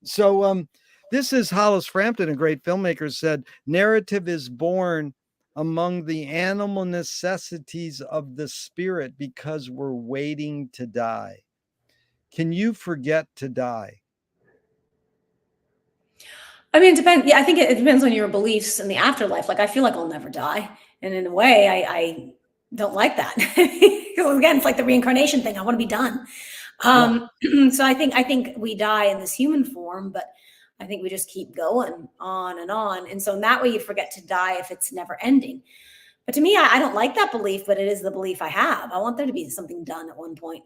So this is Hollis Frampton, a great filmmaker, said narrative is born among the animal necessities of the spirit because we're waiting to die. Can you forget to die? I mean, it depends. Yeah, I think it depends on your beliefs in the afterlife. Like, I feel like I'll never die. And in a way, I don't like that. Because again, it's like the reincarnation thing. I want to be done. Yeah. So I think we die in this human form, but I think we just keep going on and on. And so in that way, you forget to die if it's never ending. But to me, I don't like that belief, but it is the belief I have. I want there to be something done at one point.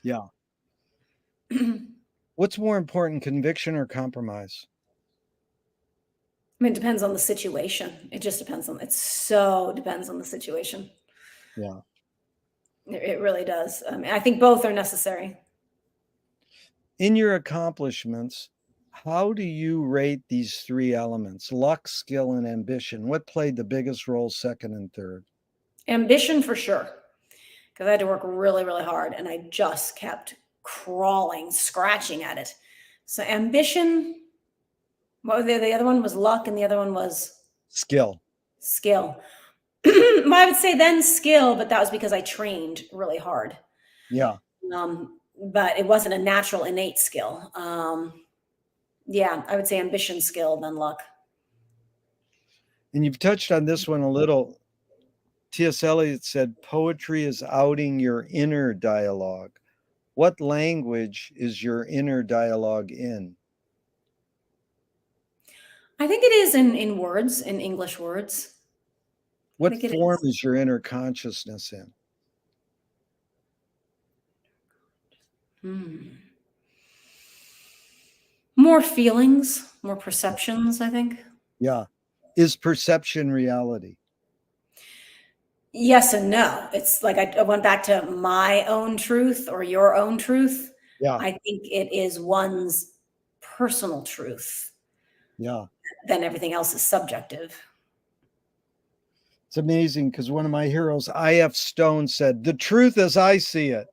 Yeah. I What's more important, conviction or compromise? mean, it depends on the situation. It just depends on, it so depends on the situation. Yeah. It really does. I mean, I think both are necessary. In your accomplishments, how do you rate these three elements? Luck, skill, and ambition. What played the biggest role, second and third? Ambition for sure, because I had to work really, really hard, and I just kept crawling, scratching at it. So ambition. What was the other one was luck, and the other one was Skill. skill. Well, I would say then skill, but that was because I trained really hard. Yeah. But it wasn't a natural, innate skill. Yeah, I would say ambition, skill, then luck. And you've touched on this one a little. T.S. Eliot said, poetry is outing your inner dialogue. What language is your inner dialogue in? I think it is in words, in English words. I What think it form is. is your inner consciousness in? Hmm. More feelings, more perceptions, I think. Yeah. Is perception reality? Yes and no. It's like I went back to my own truth or your own truth. Yeah. I think it is one's personal truth. Yeah. then everything else is subjective. It's amazing because one of my heroes, I.F. Stone, said, "The truth as I see it."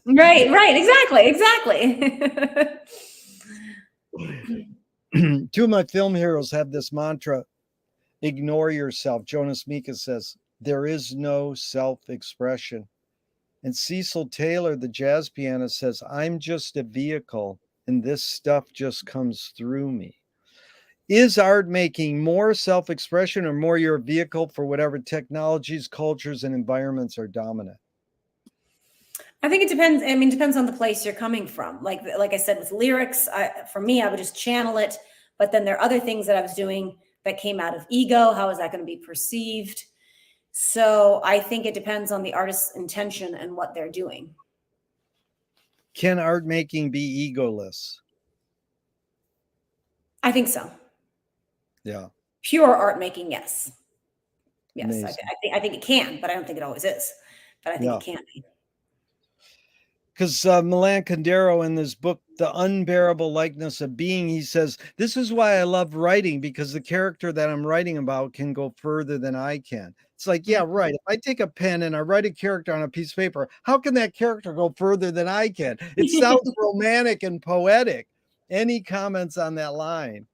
Right, exactly. Two of my film heroes have this mantra: ignore yourself. Jonas Mekas says, "There is no self-expression." And Cecil Taylor, the jazz pianist, says, "I'm just a vehicle, and this stuff just comes through me." Is art making more self-expression or more your vehicle for whatever technologies, cultures, and environments are dominant? I think it depends. I mean, it depends on the place you're coming from. Like I said, with lyrics, for me, I would just channel it. But then there are other things that I was doing that came out of ego. How is that going to be perceived? So I think it depends on the artist's intention and what they're doing. Can art making be egoless? I think so. Yeah. Pure art making, yes. Yes, Amazing. I think it can, but I don't think it always is. But I think Yeah. it can be. Because Milan Kundera, in this book, The Unbearable Likeness of Being, he says, this is why I love writing, because the character that I'm writing about can go further than I can. It's like, yeah, right. If I take a pen and I write a character on a piece of paper, how can that character go further than I can? It sounds romantic and poetic. Any comments on that line?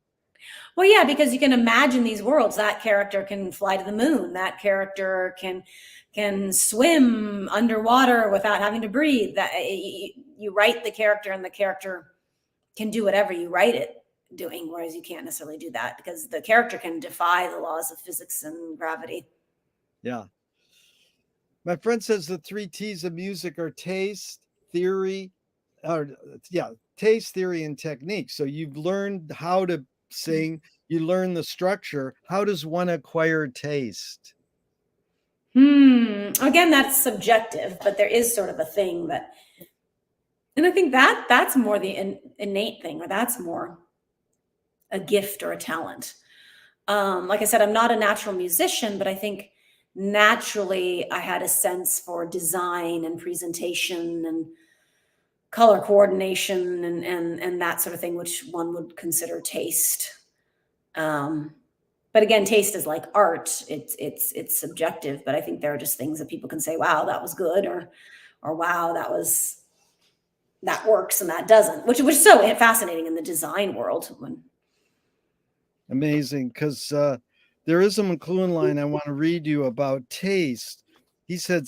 Well, yeah, because you can imagine these worlds. That character can fly to the moon. That character can swim underwater without having to breathe. That you write the character, and the character can do whatever you write it doing, whereas you can't necessarily do that because the character can defy the laws of physics and gravity. Yeah. My friend says the 3 T's of music are taste, theory, or taste, theory, and technique. So you've learned how to sing, you learn the structure. How does one acquire taste? Again, that's subjective, but there is sort of a thing that, and I think that's more the innate thing, or that's more a gift or a talent. Like I said, I'm not a natural musician, but I think naturally I had a sense for design and presentation and color coordination and that sort of thing, which one would consider taste. But again, taste is like art. It's subjective, but I think there are just things that people can say, wow, that was good, or wow, that works and that doesn't, which is so fascinating in the design world. Amazing, because there is a McLuhan line I want to read you about taste. He said,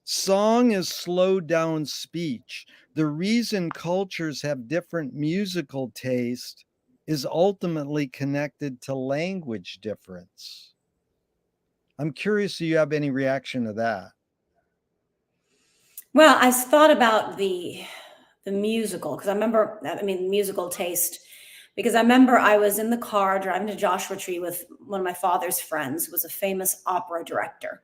song is slowed down speech. The reason cultures have different musical taste is ultimately connected to language difference. I'm curious, do you have any reaction to that? Well, I thought about the musical because musical taste, because I remember I was in the car driving to Joshua Tree with one of my father's friends, who was a famous opera director.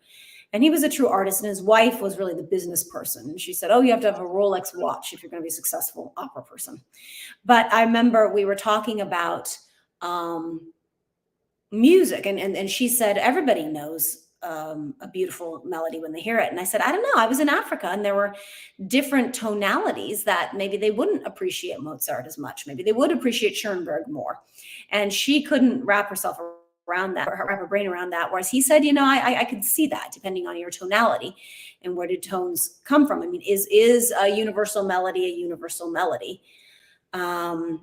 And he was a true artist, and his wife was really the business person. And she said, oh, you have to have a Rolex watch if you're going to be a successful opera person. But I remember we were talking about music, and she said, everybody knows a beautiful melody when they hear it. And I said, I don't know. I was in Africa, and there were different tonalities that maybe they wouldn't appreciate Mozart as much. Maybe they would appreciate Schoenberg more. And she couldn't wrap herself around that, or wrap her brain around that. Whereas he said, I could see that depending on your tonality and where did tones come from. I mean, is a universal melody a universal melody? And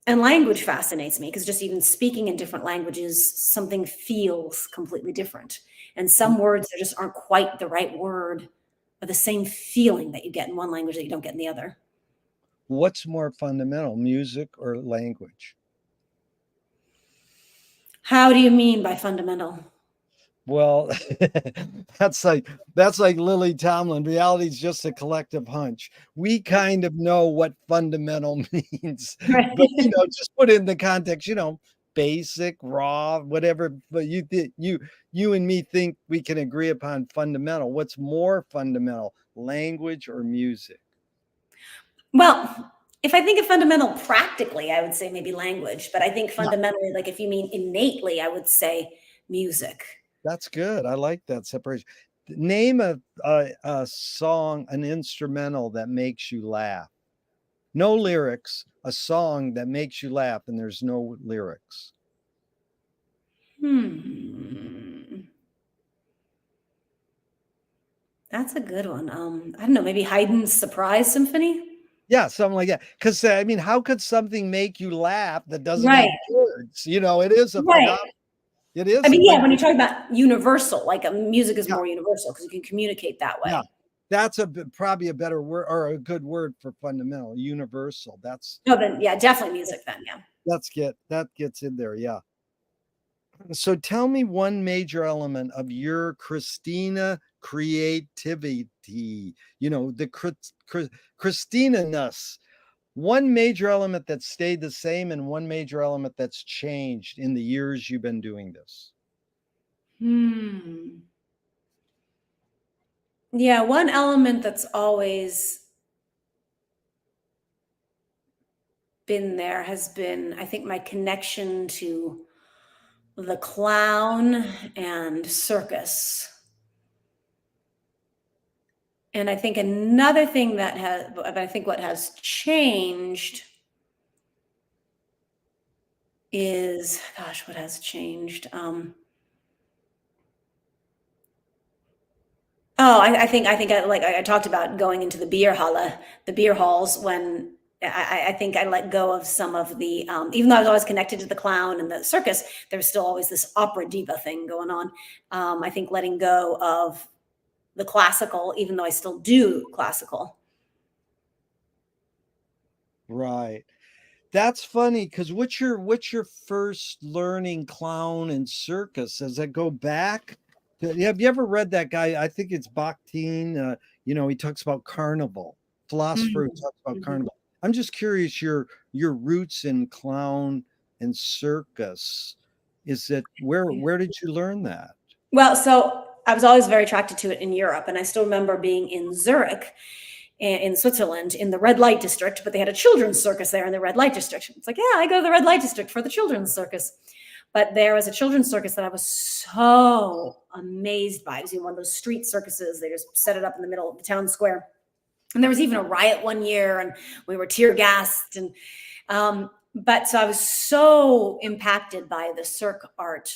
language fascinates me because just even speaking in different languages, something feels completely different. And some words that just aren't quite the right word, or the same feeling that you get in one language that you don't get in the other. What's more fundamental, music or language? How do you mean by fundamental? Well, that's like Lily Tomlin. Reality is just a collective hunch. We kind of know what fundamental means, Right. but just put it in the context. Basic, raw, whatever. But you and me think we can agree upon fundamental. What's more fundamental, language or music? Well, if I think of fundamental practically, I would say maybe language. But I think fundamentally, like if you mean innately, I would say music. That's good. I like that separation. Name a song, an instrumental that makes you laugh. No lyrics, a song that makes you laugh and there's no lyrics? That's a good one. I don't know, maybe Haydn's Surprise Symphony? Yeah, something like that. Because I mean, how could something make you laugh that doesn't have Right, words? You know, it is a right. phenomenon. It I is, mean, but yeah, when you talk about universal, like music is yeah, more universal because you can communicate that yeah, way. that's probably a better word or a good word for fundamental, universal. Oh, then yeah, definitely music then, yeah. That gets in there. Yeah. So tell me one major element of your Christina creativity. You know, the Christina-ness. One major element that stayed the same and one major element that's changed in the years you've been doing this. Yeah, one element that's always been there has been, I think, my connection to the clown and circus. And I think another thing that has, I think what has changed is, gosh, what has changed? I think I talked about going into the the beer halls when I think I let go of some of the, even though I was always connected to the clown and the circus, there was still always this opera diva thing going on. I think letting go of the classical, even though I still do classical. Right. That's funny because what's your first learning clown and circus? Does that go back? Have you ever read that guy? I think it's Bakhtin. You know, he talks about carnival. Philosopher who talks about Mhm. carnival. I'm just curious your roots in clown and circus. Is that where did you learn that? Well, so I was always very attracted to it in Europe, and I still remember being in Zurich, in Switzerland, in the red light district, but they had a children's circus there in the red light district. It's like, yeah, I go to the red light district for the children's circus. But there was a children's circus that I was so amazed by. It was one of those street circuses. They just set it up in the middle of the town square. And there was even a riot one year, and we were tear gassed. And but so I was so impacted by the circus art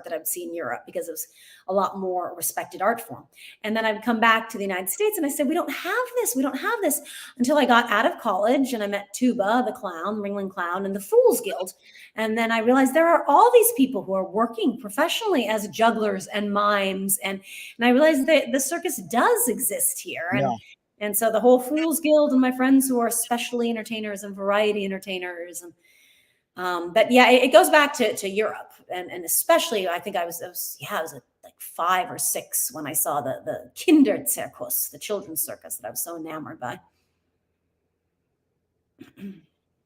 that I'd seen in Europe because it was a lot more respected art form. And then I'd come back to the United States and I said, we don't have this. We don't have this until I got out of college and I met Tuba, the clown, Ringling Clown, and the Fools Guild. And then I realized there are all these people who are working professionally as jugglers and mimes. And I realized that the circus does exist here. Yeah. And so the whole Fools Guild and my friends who are specialty entertainers and variety entertainers. And but yeah, it goes back to Europe. And especially, I think I was like 5 or 6 when I saw the Kinderzirkus, the children's circus that I was so enamored by.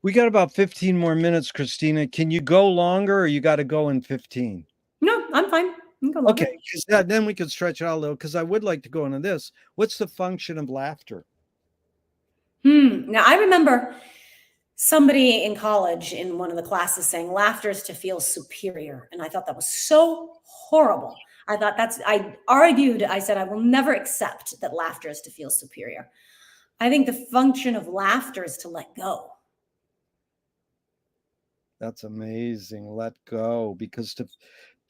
We got about 15 more minutes, Christina. Can you go longer or you got to go in 15? No, I'm fine. You can go longer. Okay, then we can stretch it out a little because I would like to go into this. What's the function of laughter? Now I remember somebody in college in one of the classes saying laughter is to feel superior. And I thought that was so horrible. I argued, I said, I will never accept that laughter is to feel superior. I think the function of laughter is to let go. That's amazing. Let go, because to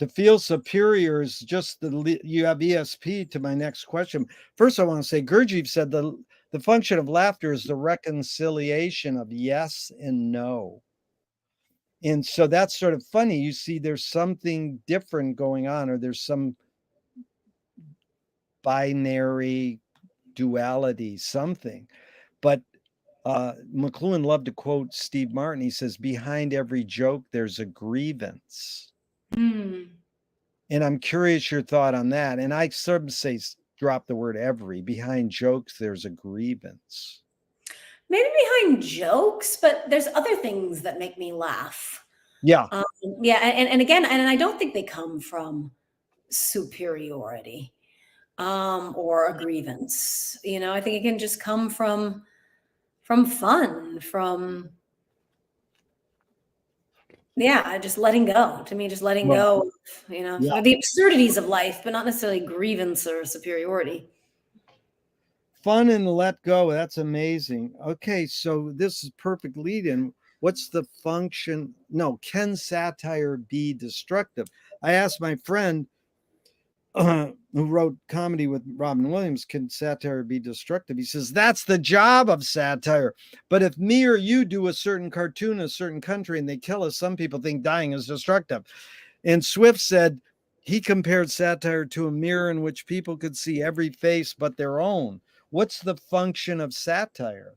feel superior is just you have ESP to my next question. First, I want to say Gurdjieff said the function of laughter is the reconciliation of yes and no. And so that's sort of funny. You see, there's something different going on, or there's some binary duality, something. But McLuhan loved to quote Steve Martin. He says, behind every joke, there's a grievance. And I'm curious your thought on that. And I sort of say, drop the word every. Behind jokes, there's a grievance. Maybe behind jokes, but there's other things that make me laugh. Yeah. Yeah. And again, and I don't think they come from superiority or a grievance. I think it can just come from fun, from just letting go. To me, just letting go of, the absurdities of life, but not necessarily grievance or superiority. Fun and let go. That's amazing. Okay, so this is perfect lead in. What's the function? No, can satire be destructive? I asked my friend who wrote comedy with Robin Williams, can satire be destructive? He says, that's the job of satire. But if me or you do a certain cartoon in a certain country and they kill us, some people think dying is destructive. And Swift said he compared satire to a mirror in which people could see every face but their own. What's the function of satire?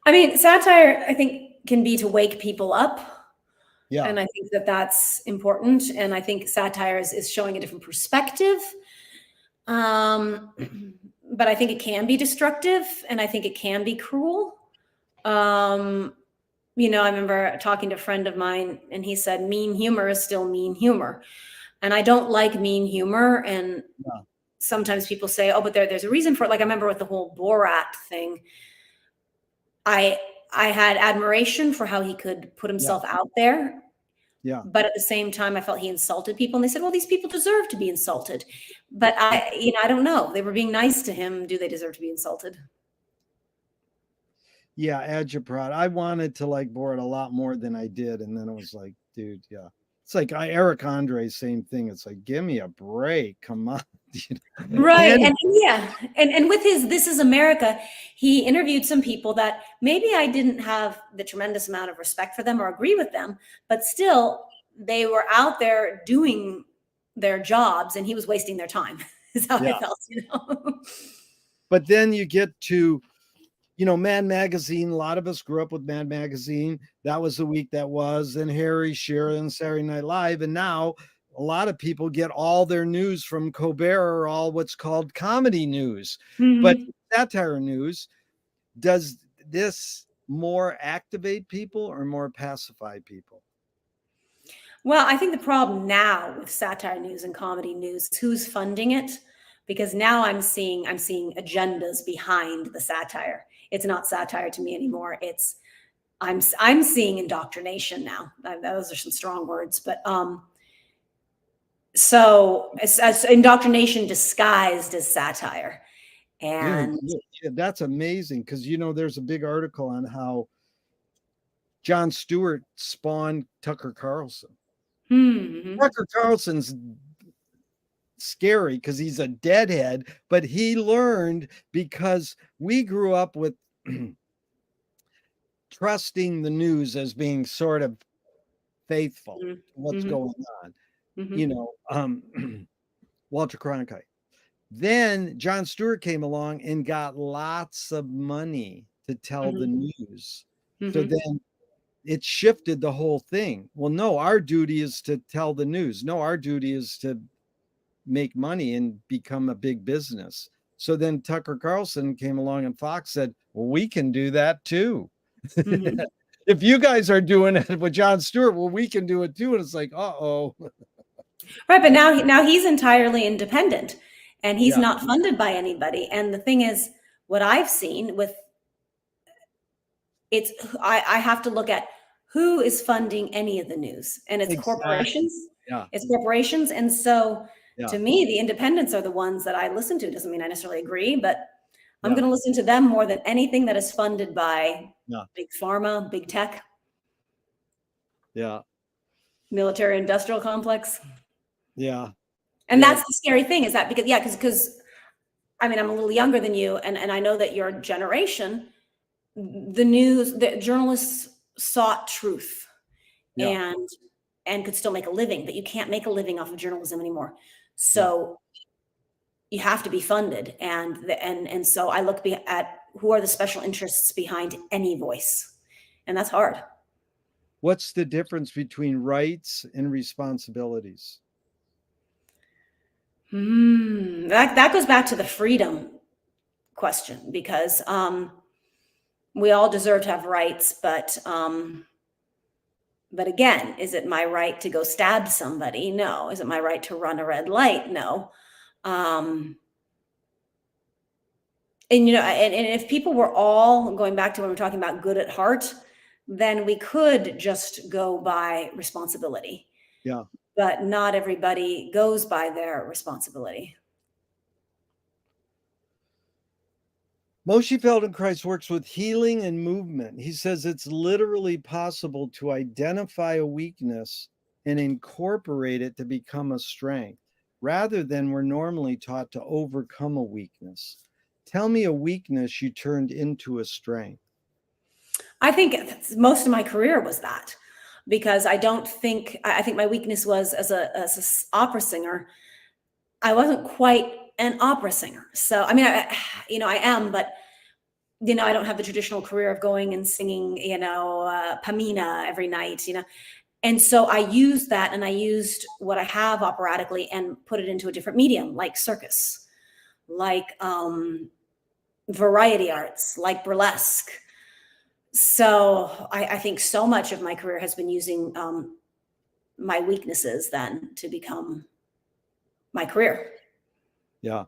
I mean, satire, I think, can be to wake people up. Yeah. And I think that that's important. And I think satire is showing a different perspective. But I think it can be destructive, and I think it can be cruel. You know, I remember talking to a friend of mine, and he said, mean humor is still mean humor. And I don't like mean humor. And Yeah. sometimes people say, oh, but there's a reason for it. Like I remember with the whole Borat thing, I had admiration for how he could put himself out there. Yeah. But at the same time, I felt he insulted people. And they said, well, these people deserve to be insulted. But I don't know. They were being nice to him. Do they deserve to be insulted? Yeah, agitprop. I wanted to like Borat a lot more than I did. And then it was like, dude, yeah. It's like Eric Andre, same thing. It's like, give me a break. Come on. Right. And yeah. And with his This Is America, he interviewed some people that maybe I didn't have the tremendous amount of respect for them or agree with them, but still they were out there doing their jobs and he was wasting their time, is how I felt, you know. But then you get to, you know, Mad Magazine. A lot of us grew up with Mad Magazine. That was the week that was, and Harry Shearer and Saturday Night Live. And now a lot of people get all their news from Colbert or all what's called comedy news. Mm-hmm. But satire news, does this more activate people or more pacify people? Well, I think the problem now with satire news and comedy news is who's funding it, because now I'm seeing agendas behind the satire. It's not satire to me anymore. It's I'm seeing indoctrination now. Those are some strong words, but so as indoctrination disguised as satire. And yeah, that's amazing, because you know there's a big article on how Jon Stewart spawned Tucker Carlson. Mm-hmm. Tucker Carlson's scary because he's a deadhead, but he learned, because we grew up with trusting the news as being sort of faithful to what's going on. You know, Walter Cronkite. Then Jon Stewart came along and got lots of money to tell the news. So then it shifted the whole thing. Well, no, our duty is to tell the news. No, our duty is to make money and become a big business. So then Tucker Carlson came along and Fox said, well, we can do that too. If you guys are doing it with Jon Stewart, well, we can do it too. And it's like, uh-oh. Right, but now he's entirely independent and he's not funded by anybody. And the thing is, what I've seen with I have to look at who is funding any of the news, and it's corporations. Yeah, it's corporations. And so to me, the independents are the ones that I listen to. Doesn't mean I necessarily agree, but I'm going to listen to them more than anything that is funded by big pharma, big tech. Yeah. Military industrial complex. Yeah. And that's the scary thing, is that because I mean, I'm a little younger than you, and I know that your generation, the journalists sought truth and could still make a living, but you can't make a living off of journalism anymore. So you have to be funded. And so I look at who are the special interests behind any voice, and that's hard. What's the difference between rights and responsibilities? That goes back to the freedom question, because we all deserve to have rights, but again, is it my right to go stab somebody? No. Is it my right to run a red light? No. And you know, and if people were all going back to when we're talking about good at heart, then we could just go by responsibility. Yeah. But not everybody goes by their responsibility. Moshe Feldenkrais works with healing and movement. He says it's literally possible to identify a weakness and incorporate it to become a strength, rather than we're normally taught to overcome a weakness. Tell me a weakness you turned into a strength. I think most of my career was that, because I think my weakness was as a opera singer. I wasn't quite an opera singer. So, I mean, I am, but I don't have the traditional career of going and singing, Pamina every night, And so I used that, and I used what I have operatically and put it into a different medium, like circus, like variety arts, like burlesque. So I think so much of my career has been using my weaknesses then to become my career. Yeah.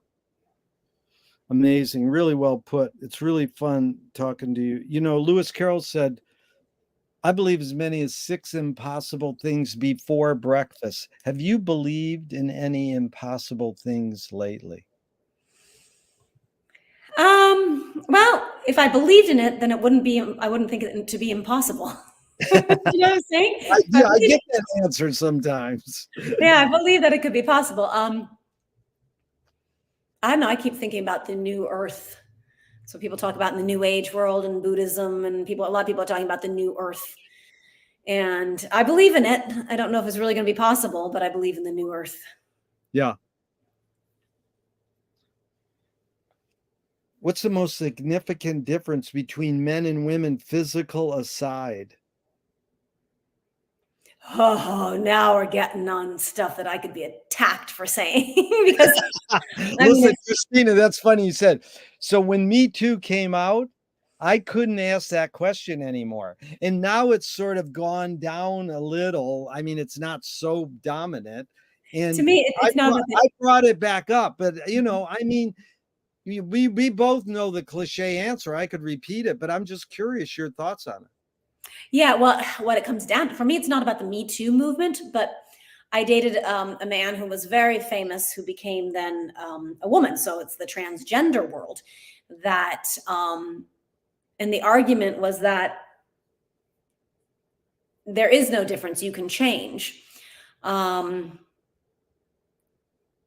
Amazing. Really well put. It's really fun talking to you. Lewis Carroll said, I believe as many as 6 impossible things before breakfast. Have you believed in any impossible things lately? Well, if I believed in it, then I wouldn't think it to be impossible. You know what I'm saying? I get that answer sometimes. Yeah, I believe that it could be possible. I don't know. I keep thinking about the new earth. So people talk about in the new age world and Buddhism, and a lot of people are talking about the new earth. And I believe in it. I don't know if it's really going to be possible, but I believe in the new earth. Yeah. What's the most significant difference between men and women, physical aside? Oh, now we're getting on stuff that I could be attacked for saying because Listen, Christina, that's funny you said. So when Me Too came out, I couldn't ask that question anymore. And now it's sort of gone down a little. I mean, it's not so dominant. And to me, it's not about I brought it back up, but I mean, we both know the cliche answer. I could repeat it, but I'm just curious your thoughts on it. Yeah, well, what it comes down to, for me, it's not about the Me Too movement, but I dated a man who was very famous, who became then a woman. So it's the transgender world that, and the argument was that there is no difference. You can change. And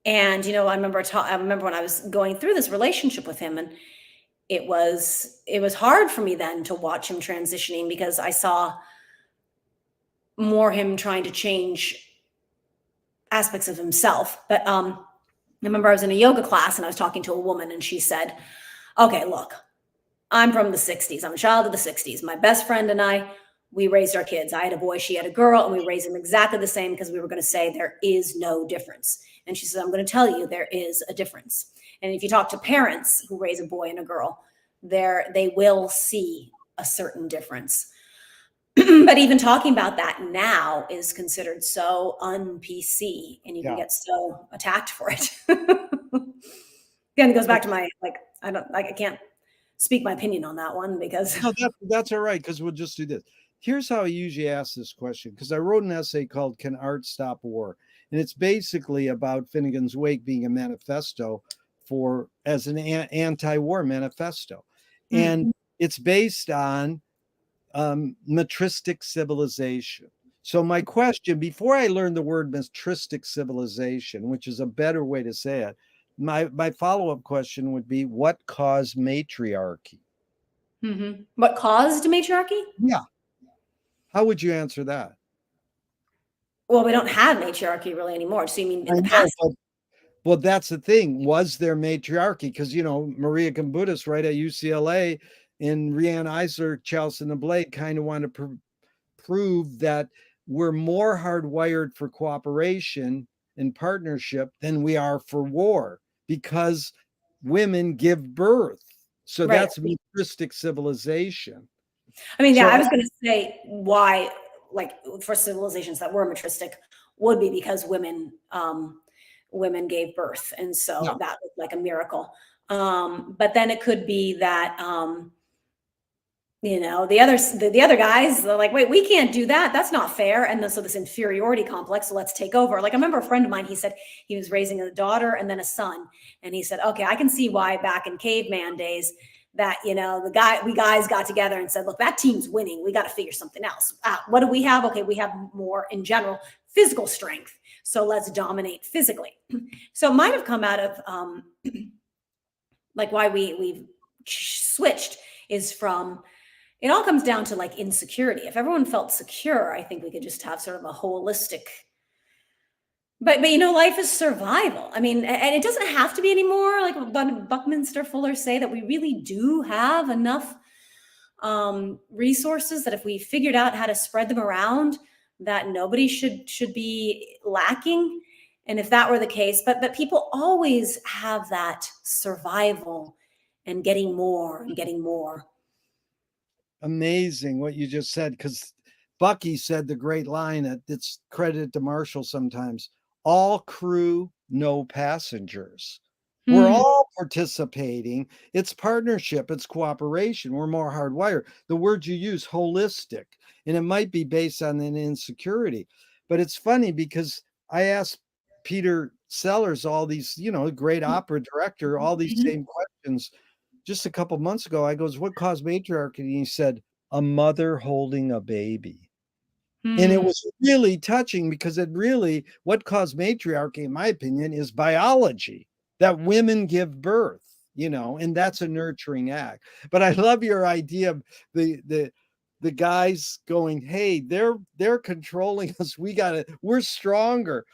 I remember when I was going through this relationship with him, and it was hard for me then to watch him transitioning, because I saw more him trying to change aspects of himself. But I remember I was in a yoga class and I was talking to a woman, and she said, okay, look, I'm from the 60s. I'm a child of the 60s. My best friend and I, we raised our kids. I had a boy, she had a girl, and we raised them exactly the same because we were going to say there is no difference. And she said, I'm going to tell you there is a difference. And if you talk to parents who raise a boy and a girl, they will see a certain difference. But even talking about that now is considered so un-PC, and you can get so attacked for it. Again, it goes back to my, I can't speak my opinion on that one because. No, that's all right, because we'll just do this. Here's how I usually ask this question, because I wrote an essay called Can Art Stop War? And it's basically about Finnegan's Wake being a manifesto as an anti-war manifesto. And it's based on matristic civilization. So my question, before I learned the word matristic civilization, which is a better way to say it, my follow-up question would be, what caused matriarchy? What caused matriarchy? Yeah. How would you answer that? Well, we don't have matriarchy really anymore. So you mean in the past? Well, that's the thing. Was there matriarchy? Because, Maria Gimbutas, right at UCLA, and Rianne Eisler, Chalice and the Blade kind of want to prove that we're more hardwired for cooperation and partnership than we are for war, because women give birth. So that's matristic civilization. I mean, I was going to say why, for civilizations that were matristic, would be because women gave birth, and so that was like a miracle. But then it could be that the other guys, they're like, wait, we can't do that. That's not fair. And then so this inferiority complex, so let's take over. Like I remember a friend of mine, he said he was raising a daughter and then a son, and he said, okay, I can see why back in caveman days that, you know, we guys got together and said, look, that team's winning. We got to figure something else out. What do we have? Okay, we have more in general physical strength. So let's dominate physically. So it might have come out of like why we've switched is from, it all comes down to like insecurity. If everyone felt secure, I think we could just have sort of a holistic, but you know, life is survival. I mean, and it doesn't have to be anymore. Like Buckminster Fuller say that we really do have enough resources that if we figured out how to spread them around, that nobody should be lacking. And if that were the case, but people always have that survival and getting more and getting more. Amazing what you just said, because Bucky said the great line that's credited to Marshall sometimes: all crew, no passengers. We're all participating. It's partnership, it's cooperation. We're more hardwired. The word you use, holistic, and it might be based on an insecurity. But it's funny because I asked Peter Sellers all these, you know, great opera director, all these same questions just a couple months ago. I goes, what caused matriarchy? And he said, a mother holding a baby. And it was really touching because it really, what caused matriarchy, in my opinion, is biology, that women give birth, you know, and that's a nurturing act. But I love your idea of the guys going, hey, they're controlling us. We're stronger.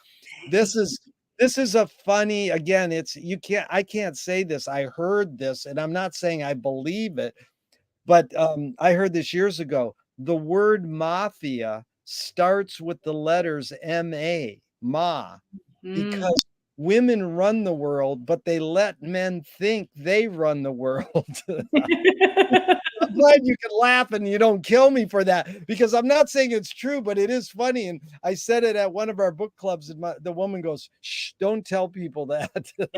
This is a funny, again, I can't say this. I heard this, and I'm not saying I believe it, but I heard this years ago. The word mafia starts with the letters M-A, ma, because women run the world, but they let men think they run the world. I'm glad you can laugh and you don't kill me for that, because I'm not saying it's true, but it is funny. And I said it at one of our book clubs, and the woman goes, shh, don't tell people that. Well,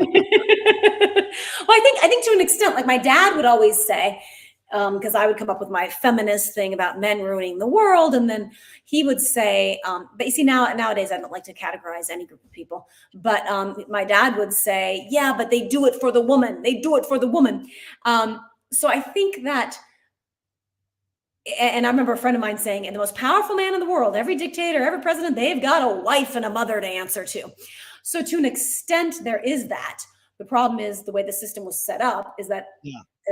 I think to an extent, like my dad would always say, because I would come up with my feminist thing about men ruining the world, and then he would say, but you see, nowadays I don't like to categorize any group of people, but my dad would say, yeah, but they do it for the woman. They do it for the woman. So I think that, and I remember a friend of mine saying, and the most powerful man in the world, every dictator, every president, they've got a wife and a mother to answer to. So to an extent, there is that. The problem is the way the system was set up is that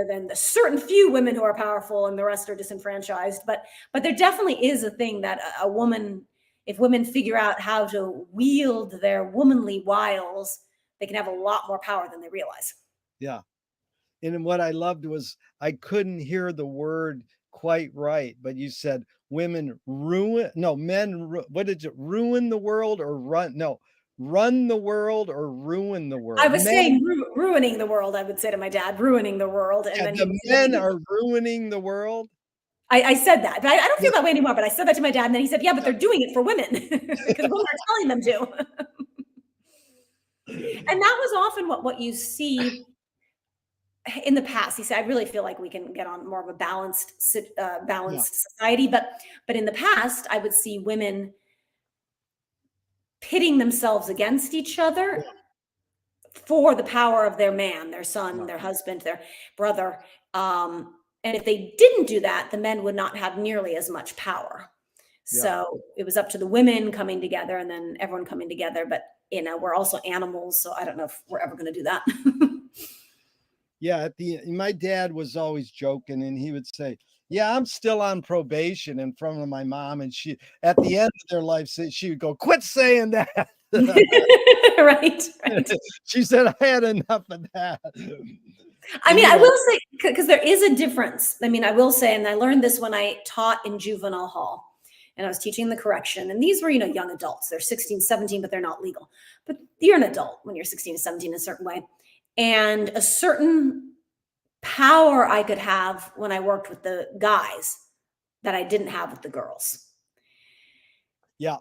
then the certain few women who are powerful and the rest are disenfranchised. But there definitely is a thing that a woman, if women figure out how to wield their womanly wiles, they can have a lot more power than they realize. Yeah. And what I loved was I couldn't hear the word quite right, but you said men ruin the world or run? No, run the world or ruin the world. I was saying ruining the world. I would say to my dad, ruining the world. And then the men are ruining the world. I said that, but I don't feel that way anymore. But I said that to my dad, and then he said, yeah, but they're doing it for women because women are telling them to. And that was often what you see in the past. He said, I really feel like we can get on more of a balanced society. But in the past, I would see women pitting themselves against each other for the power of their man, their son, their husband, their brother. And if they didn't do that, the men would not have nearly as much power. So it was up to the women coming together and then everyone coming together. But, you know, we're also animals. So I don't know if we're ever going to do that. Yeah. My dad was always joking, and he would say, yeah, I'm still on probation in front of my mom. And she, at the end of their life, she would go, quit saying that. Right. She said, I had enough of that. I mean, I will say, because there is a difference. I mean, I will say, and I learned this when I taught in juvenile hall and I was teaching the correction. And these were, you know, young adults. They're 16, 17, but they're not legal. But you're an adult when you're 16 to 17 in a certain way. And a certain power I could have when I worked with the guys that I didn't have with the girls. Yeah.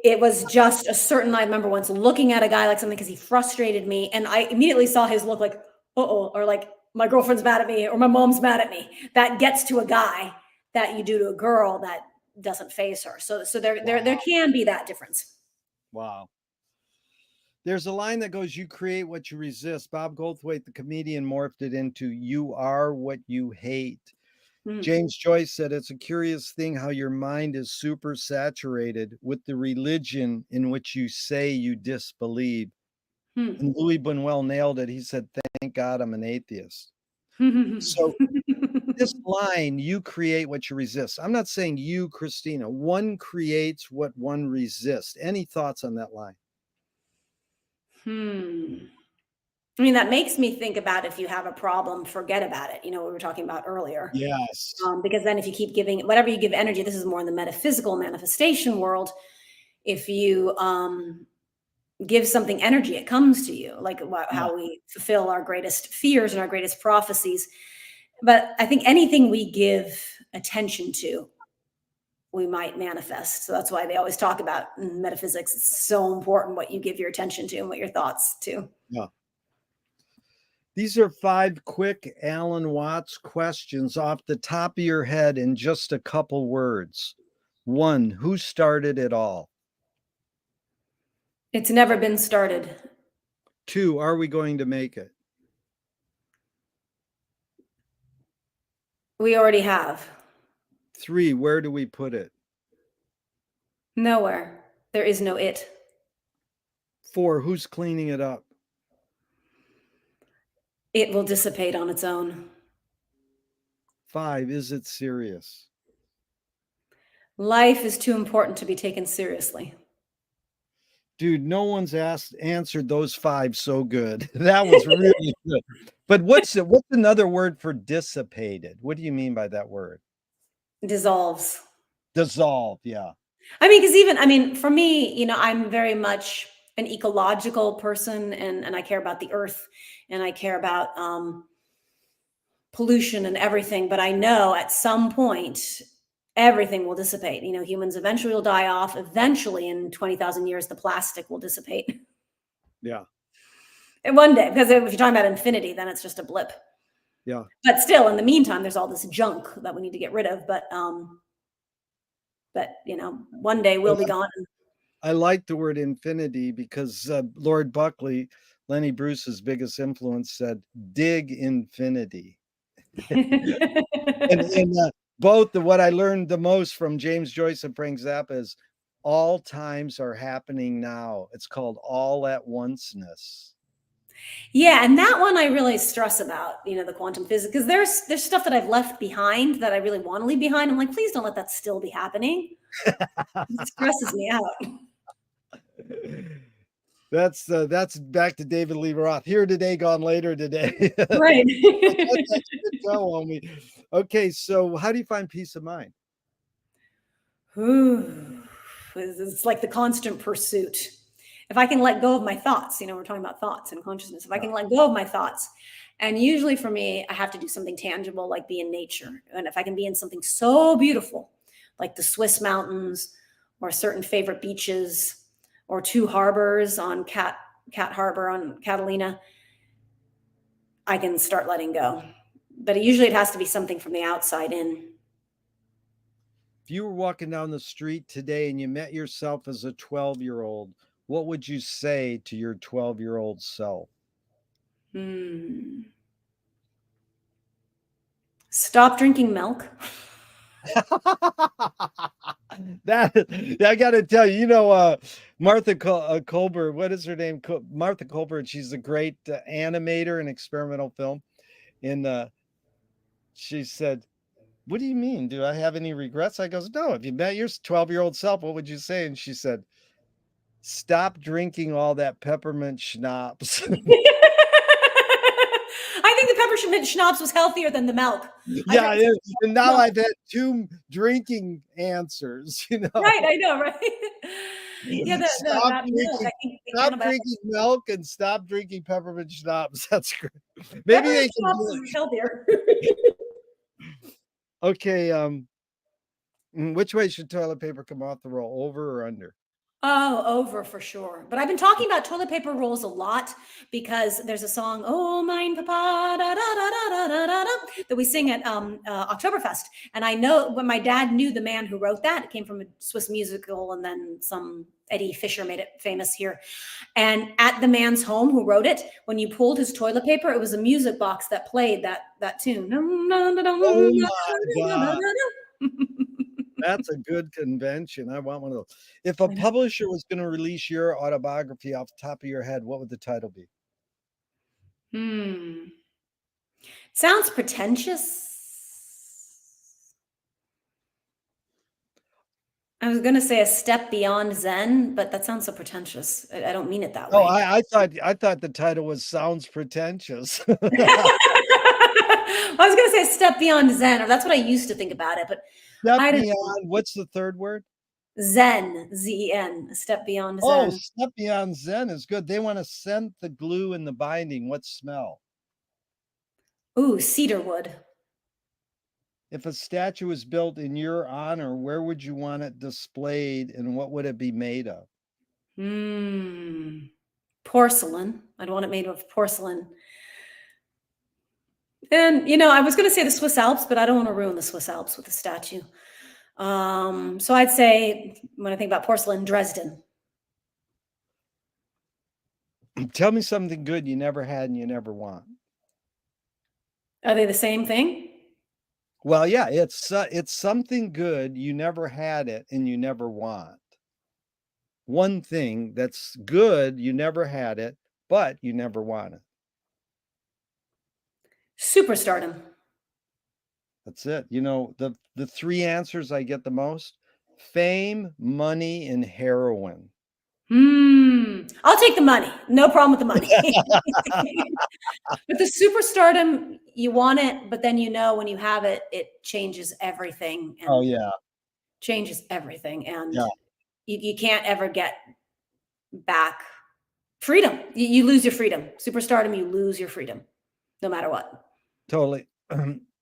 It was just a certain, I remember once looking at a guy like something because he frustrated me. And I immediately saw his look like, uh-oh, or like my girlfriend's mad at me or my mom's mad at me. That gets to a guy that you do to a girl that doesn't faze her. So there can be that difference. Wow. There's a line that goes, "You create what you resist." Bob Goldthwait, the comedian, morphed it into, "You are what you hate." James Joyce said, "It's a curious thing how your mind is super saturated with the religion in which you say you disbelieve." And Louis Buñuel nailed it. He said, "Thank God I'm an atheist." So this line, "You create what you resist." I'm not saying you, Christina. One creates what one resists. Any thoughts on that line? I mean, that makes me think about if you have a problem, forget about it. You know, what we were talking about earlier. Yes. Because then if you keep giving whatever you give energy, this is more in the metaphysical manifestation world. If you give something energy, it comes to you, like how we fulfill our greatest fears and our greatest prophecies. But I think anything we give attention to, we might manifest. So that's why they always talk about in metaphysics. It's so important what you give your attention to and what your thoughts to. Yeah. These are 5 quick Alan Watts questions off the top of your head in just a couple words. 1, who started it all? It's never been started. 2, are we going to make it? We already have. 3, where do we put it? Nowhere. There is no it. 4, who's cleaning it up? It will dissipate on its own. 5, is it serious? Life is too important to be taken seriously. Dude, no one's answered those 5 so good. That was really good. But what's another word for dissipated? What do you mean by that word? Dissolves. Dissolve, yeah. I mean, because for me, you know, I'm very much an ecological person, and I care about the earth, and I care about pollution and everything. But I know at some point, everything will dissipate. You know, humans eventually will die off. Eventually, in 20,000 years, the plastic will dissipate. Yeah. And one day, because if you're talking about infinity, then it's just a blip. Yeah. But still, in the meantime, there's all this junk that we need to get rid of. But you know, one day we'll be gone. I like the word infinity because Lord Buckley, Lenny Bruce's biggest influence, said, "Dig infinity." And both what I learned the most from James Joyce and Frank Zappa is all times are happening now. It's called all at onceness. Yeah, and that one I really stress about, you know, the quantum physics, because there's stuff that I've left behind that I really want to leave behind. I'm like, please don't let that still be happening. It stresses me out. That's back to David Lee Roth. Here today, gone later today. Right. Okay, so how do you find peace of mind? It's like the constant pursuit. If I can let go of my thoughts, you know, we're talking about thoughts and consciousness. If I can let go of my thoughts, and usually for me, I have to do something tangible, like be in nature. And if I can be in something so beautiful, like the Swiss mountains, or certain favorite beaches, or 2 harbors on Cat Harbor on Catalina, I can start letting go. But usually it has to be something from the outside in. If you were walking down the street today and you met yourself as a 12-year-old, what would you say to your 12-year-old self? Stop drinking milk. That I got to tell you, you know, Martha Colbert, what is her name? Martha Colbert. She's a great animator in experimental film. And she said, "What do you mean? Do I have any regrets?" I goes, "No. If you met your 12-year-old self, what would you say?" And she said, "Stop drinking all that peppermint schnapps." I think the peppermint schnapps was healthier than the milk. Yeah, it is. And now I've had 2 drinking answers, you know. Right, I know, right? Yeah, Stop that milk, I think stop drinking milk and stop drinking peppermint schnapps. That's great. Maybe peppermint they can schnapps do is healthier. Okay, which way should toilet paper come off the roll, over or under? Oh, over for sure. But I've been talking about toilet paper rolls a lot because there's a song, "Oh, mein Papa," da, da, da, da, da, da, da, that we sing at Oktoberfest. And I know when my dad knew the man who wrote that, it came from a Swiss musical, and then some Eddie Fisher made it famous here. And at the man's home who wrote it, when you pulled his toilet paper, it was a music box that played that tune. Oh my God. That's a good convention. I want one of those. If a I know. publisher was going to release your autobiography off the top of your head, what would the title be? Hmm. Sounds pretentious. I was gonna say a step beyond Zen, but that sounds so pretentious. I don't mean it that Oh, way. I thought the title was sounds pretentious. I was gonna say a step beyond Zen, or that's what I used to think about it, but Step I don't know. beyond, what's the third word? Zen, Z-E-N, a step beyond Oh, Zen. step beyond Zen is good. They want to scent the glue in the binding. What smell? Ooh, cedar wood. If a statue was built in your honor, where would you want it displayed and what would it be made of? Porcelain. I'd want it made of porcelain. And, I was gonna say the Swiss Alps, but I don't wanna ruin the Swiss Alps with a statue. So I'd say when I think about porcelain, Dresden. Tell me something good you never had and you never want. Are they the same thing? Well, yeah, it's something good you never had it and you never want. One thing that's good, you never had it, but you never want it. Superstardom. That's it. The three answers I get the most: fame, money, and heroin. I'll take the money. No problem with the money. But the superstardom, you want it, but then when you have it, it changes everything Oh, and yeah. changes everything. And Yeah, you can't ever get back freedom. You lose your freedom. Superstardom, you lose your freedom, no matter what. totally.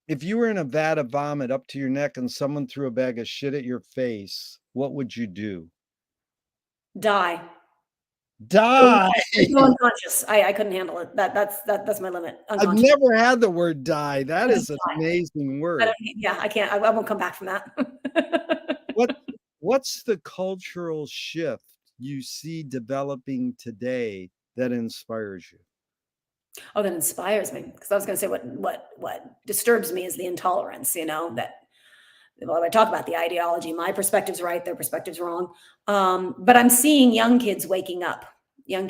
If you were in a vat of vomit up to your neck and someone threw a bag of shit at your face, what would you do? Die. Die! Go unconscious. I couldn't handle it. That's my limit. I've Unconscious. never had the word die. That Just is an die. amazing I don't word. yeah, I can't. I won't come back from that. What what's the cultural shift you see developing today that inspires you? Oh, that inspires me because I was going to say what disturbs me is the intolerance. That well, I talk about the ideology. My perspective's right, their perspective's wrong. But I'm seeing young kids waking up, Yeah,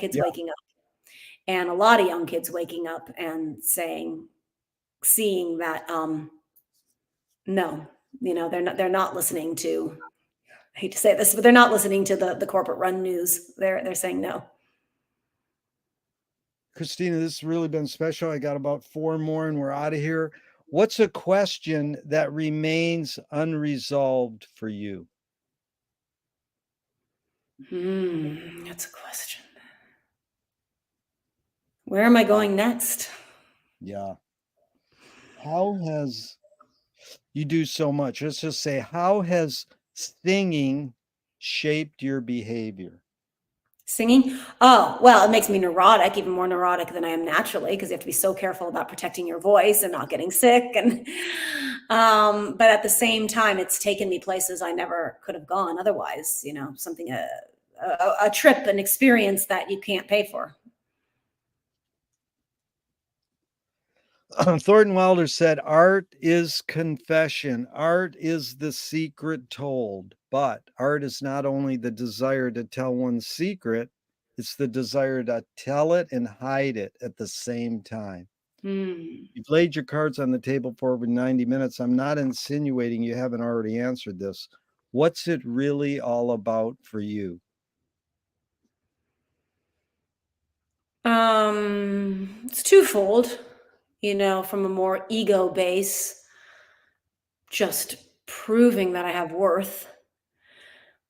and a lot of young kids waking up and seeing that no, they're not listening to. I hate to say this, but they're not listening to the corporate run news. They're saying no. Christina, this has really been special. I got about 4 more and we're out of here. What's a question that remains unresolved for you? That's a question. Where am I going next? Yeah. How has You do so much. Let's just say, how has singing shaped your behavior? Singing? Oh, well, it makes me neurotic, even more neurotic than I am naturally, because you have to be so careful about protecting your voice and not getting sick. And but at the same time, it's taken me places I never could have gone otherwise. Something a trip, an experience that you can't pay for. Thornton Wilder said, art is confession. Art is the secret told. But art is not only the desire to tell one's secret, it's the desire to tell it and hide it at the same time. Hmm. You've laid your cards on the table for over 90 minutes. I'm not insinuating you haven't already answered this. What's it really all about for you? It's twofold. From a more ego base, just proving that I have worth.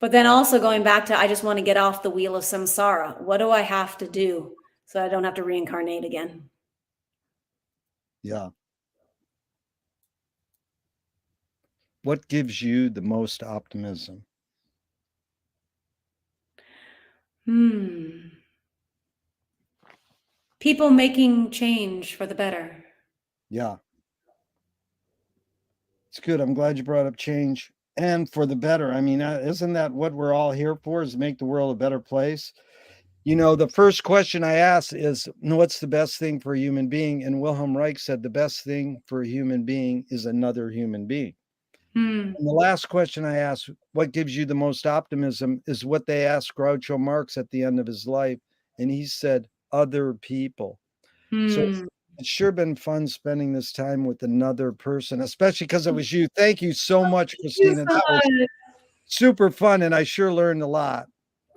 But then also going back to, I just want to get off the wheel of samsara. What do I have to do so I don't have to reincarnate again? Yeah. What gives you the most optimism? People making change for the better. Yeah. It's good. I'm glad you brought up change and for the better. I mean, isn't that what we're all here for, is make the world a better place? The first question I asked is, what's the best thing for a human being? And Wilhelm Reich said the best thing for a human being is another human being. And the last question I asked, what gives you the most optimism, is what they asked Groucho Marx at the end of his life. And he said, other people. So it's sure been fun spending this time with another person, especially because it was you. Thank you so much, Christina. That was super fun, and I sure learned a lot.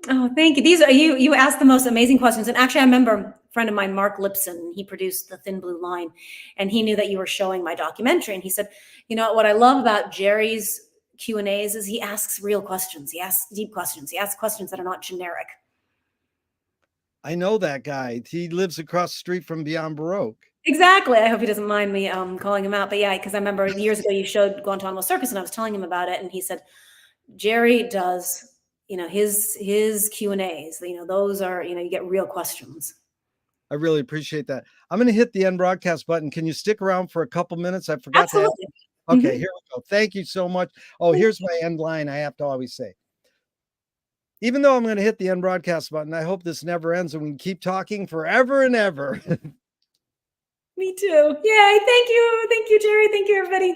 Oh, thank you. These are you asked the most amazing questions. And actually, I remember a friend of mine, Mark Lipson, he produced The Thin Blue Line, and he knew that you were showing my documentary. And he said, what I love about Jerry's Q&As is he asks real questions. He asks deep questions. He asks questions that are not generic. I know that guy. He lives across the street from Beyond Baroque. Exactly. I hope he doesn't mind me calling him out. But yeah, because I remember years ago you showed Guantanamo Circus, and I was telling him about it, and he said, Jerry does, his Q&As, those are, you get real questions. I really appreciate that. I'm going to hit the end broadcast button. Can you stick around for a couple minutes? I forgot Absolutely. to ask. Okay, here we go. Thank you so much. Oh, here's my end line I have to always say. Even though I'm going to hit the end broadcast button, I hope this never ends and we can keep talking forever and ever. Me too. Yay. Thank you. Thank you, Jerry. Thank you, everybody.